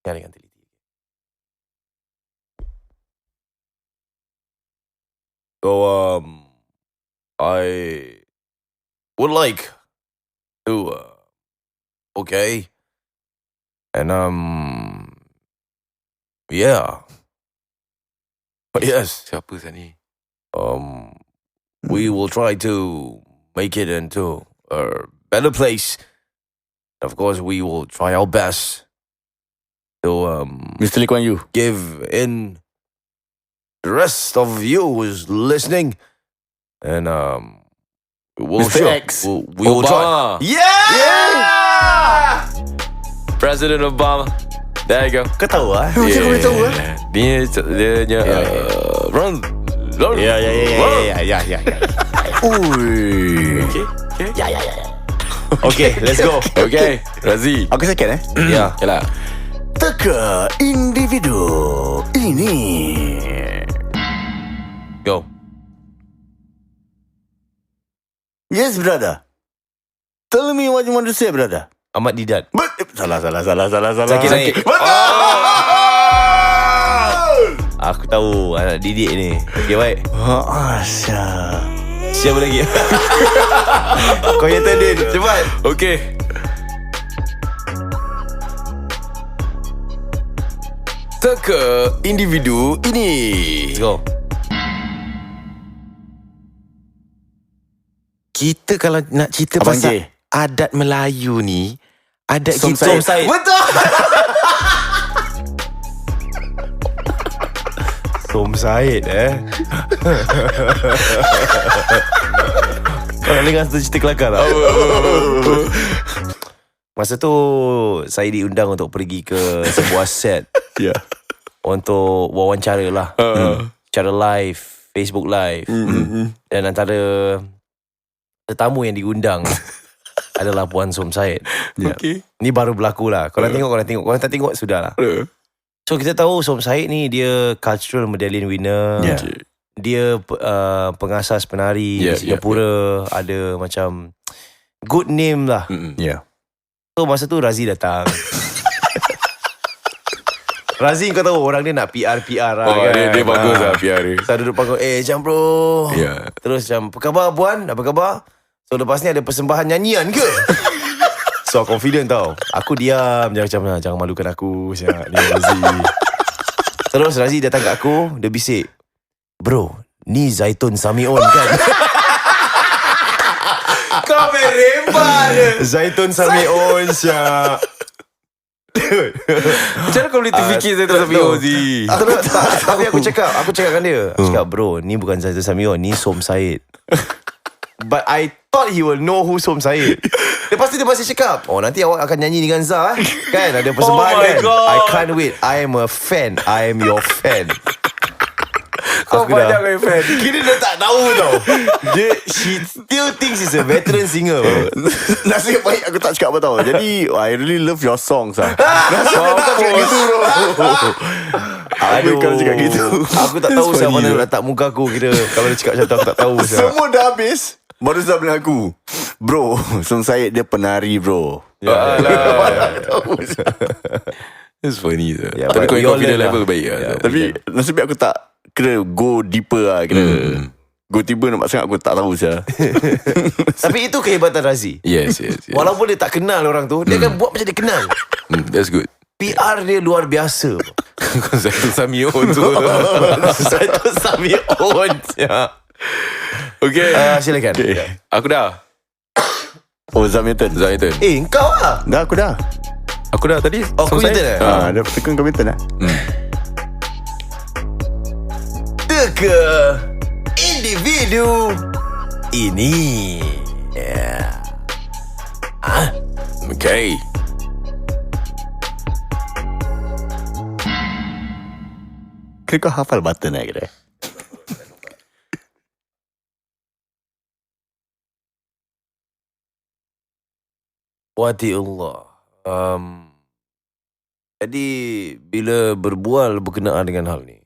Ya, dengan teliti. So, I would like to, okay, and yeah, yes, Siapa sah ni? we will try to make it into a better place. Of course, we will try our best to Mr. Lee Kuan Yew. give in the rest of you who's listening, and we'll Mr. show. X. We will try. Obama. Yeah! President Obama. There you go. Kau tahu Macam kau boleh tahu Dia Ron. Ya. Ui. Ya. Okay, let's go. Okay, Razi. Aku second Ya. Okay lah. Teka individu ini. Go. Yes, brother. Tell me what you want to say, brother. Ahmad Didat. Salah. Zakir Naik. Aku tahu anak didik ni. Okay, baik. Asyik. Siapa lagi? Kau yang tadi. Cepat. Okay. Teka individu ini. Let's go. Kita kalau nak cerita Abang pasal J. adat Melayu ni, adat Som kita Said. Betul. Som Said Kau nak dengar satu cerita kelakar tak? Masa tu saya diundang untuk pergi ke sebuah set. Ya. Untuk wawancara lah. Secara live, Facebook live. Dan antara tetamu yang diundang adalah Puan Som Said. Okay. Ni baru berlaku lah. Kalau nak tengok, kau nak tengok. Kalau tak tengok, sudah lah. So kita tahu Som Said ni dia cultural medallion winner. Yeah. Dia pengasas penari di Singapura. Ada macam good name lah. Ya. So masa tu Razi datang. Razi kau tahu orang dia nak PR lah. Oh, dia bagus lah PR dia. Saya duduk panggung, jam bro. Ya. Terus macam, apa khabar Puan? Apa khabar? So lepas ni ada persembahan nyanyian ke? So confident tau. Aku diam. Jangan malukan aku. Ni Razi. Terus Razi datang kat aku. Dia bisik, bro, ni Zaitun Samion kan? Kau merempat je. Zaitun Samion siap. Macam mana kau boleh terfikir saya tak sampai Ozi? Tapi aku cakap dengan dia. Aku cakap, bro, ni bukan Zaitun Samion, ni Som Said. But I thought he will know who Som Said. Lepas tu dia masih cakap, oh nanti awak akan nyanyi dengan Zah kan? Ada persembahan Oh my kan? God. I can't wait. I am a fan. I am your fan. Kau pandang my friend. Kira dia tak tahu tau. She still thinks he's a veteran singer. Nasib baik aku tak cakap apa tau. Jadi I really love your songs lah. Nasib baik tak cakap gitu bro. Aduh, kalau cakap gitu. Aku tak tahu siapa mana nak letak muka aku. Kira kalau dia cakap macam tu aku tak tahu. Semua dah habis. Baru Zah bilang aku, bro, Som Syed dia penari bro. It's funny tu. but Tapi kau you all confident learn level lah. baik lah. Tapi nasib baik aku tak kira go deeper lah. Kira go tiba nampak sangat aku tak tahu saya. Tapi itu kehebatan Razi. Yes. Walaupun dia tak kenal orang tu, dia akan buat macam dia kenal. That's good. PR dia luar biasa. Satu Samion tu. Satu Samion. Okay. Silakan. Aku dah. Oh, Zamilton. Kau lah. Dah, aku dah. Aku dah tadi. Oh, aku selesai. Zamilton Dah tekan Zamilton lah. Teka individu ini. Okay. Kira kau hafal button lah kira. Wati Allah. Jadi bila berbual berkenaan dengan hal ni,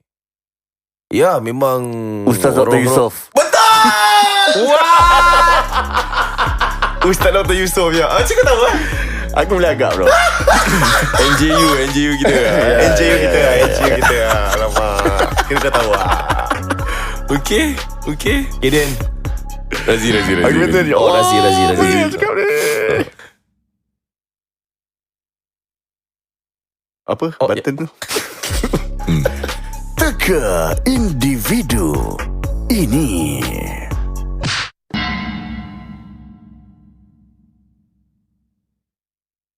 ya memang Ustaz Dr. Yusof. Betul. Ustaz Dr. Yusof ya. Cik kau tahu kan? Aku boleh agak bro. NJU kita. NJU kita. Alamak. Kira kau tahu lah. Okay. Kiden. Razi. Aku betul ni. Oh, Razi. Boleh cakap ni. Apa? Oh, button tu. Teka individu ini.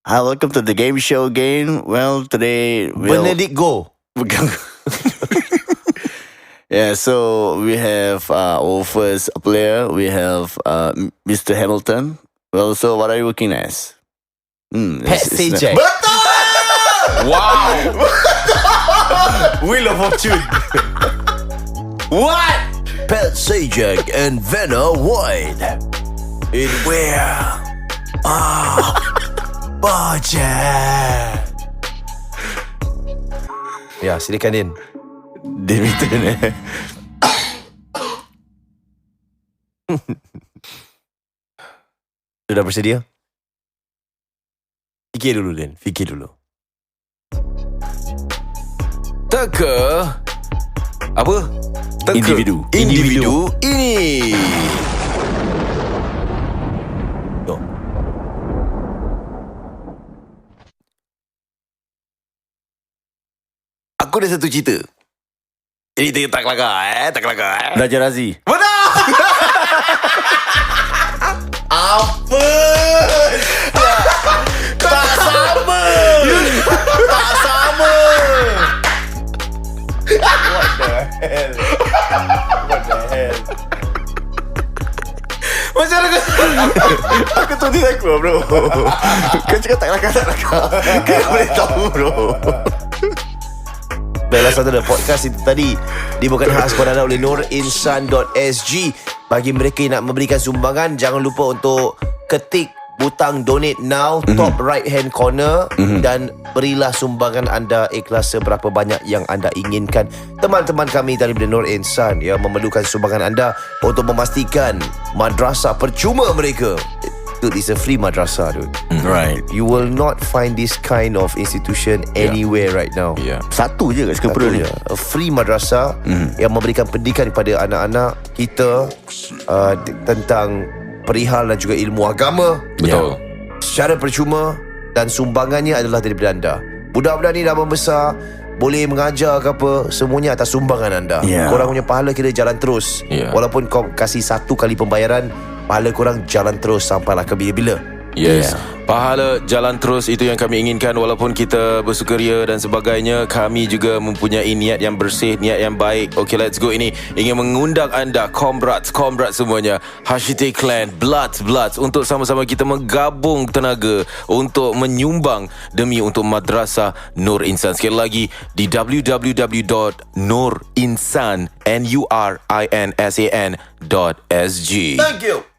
Hi, welcome to the game show again. Well, today Benedict Go. Yeah, so we have our first player. We have Mr. Hamilton. Well, so what are you working as? Pet Sajak. Wow. Wheel of Fortune. What? Pet Sajak and Vanna White. In where? Budget. Ya, silakan Din. Davidson Sudah bersedia? Fikir dulu Din, fikir dulu. Teka. Apa? Teka. Individu ini. Yo. Aku ada satu cerita. Cerita tak kelakar. Raja Razi. Apa? Tak sama. What the hell? Macam mana kau? Aku tu dia aku bro. Kau cakap tak kelakar. Kau boleh tahu bro. Dalam satu podcast itu tadi dibawakan khas kepada anda oleh nurinsan.sg. Bagi mereka yang nak memberikan sumbangan, jangan lupa untuk ketik butang donate now top right hand corner dan berilah sumbangan anda ikhlas seberapa banyak yang anda inginkan. Teman-teman kami daripada Nur Insan memerlukan sumbangan anda untuk memastikan madrasah percuma mereka. Dude, it's a free madrasah, dude. Right. You will not find this kind of institution anywhere right now. Yeah. Satu je kat Singapura ni. A free madrasah yang memberikan pendidikan kepada anak-anak kita tentang perihal dan juga ilmu agama. Betul. Secara percuma, dan sumbangannya adalah daripada anda. Budak-budak ni dah membesar, boleh mengajar ke apa, semuanya atas sumbangan anda. Korang punya pahala kira jalan terus. Walaupun kau kasih 1 kali pembayaran, pahala korang jalan terus sampailah ke bila-bila. Yes. Pahala jalan terus, itu yang kami inginkan. Walaupun kita bersukaria dan sebagainya, kami juga mempunyai niat yang bersih, niat yang baik. Okay, let's go. Ini ingin mengundang anda, Comrades semuanya, Hashite Clan, Bloods, untuk sama-sama kita menggabung tenaga untuk menyumbang demi untuk Madrasah Nur Insan. Sekali lagi di www.nurinsan.sg. Thank you.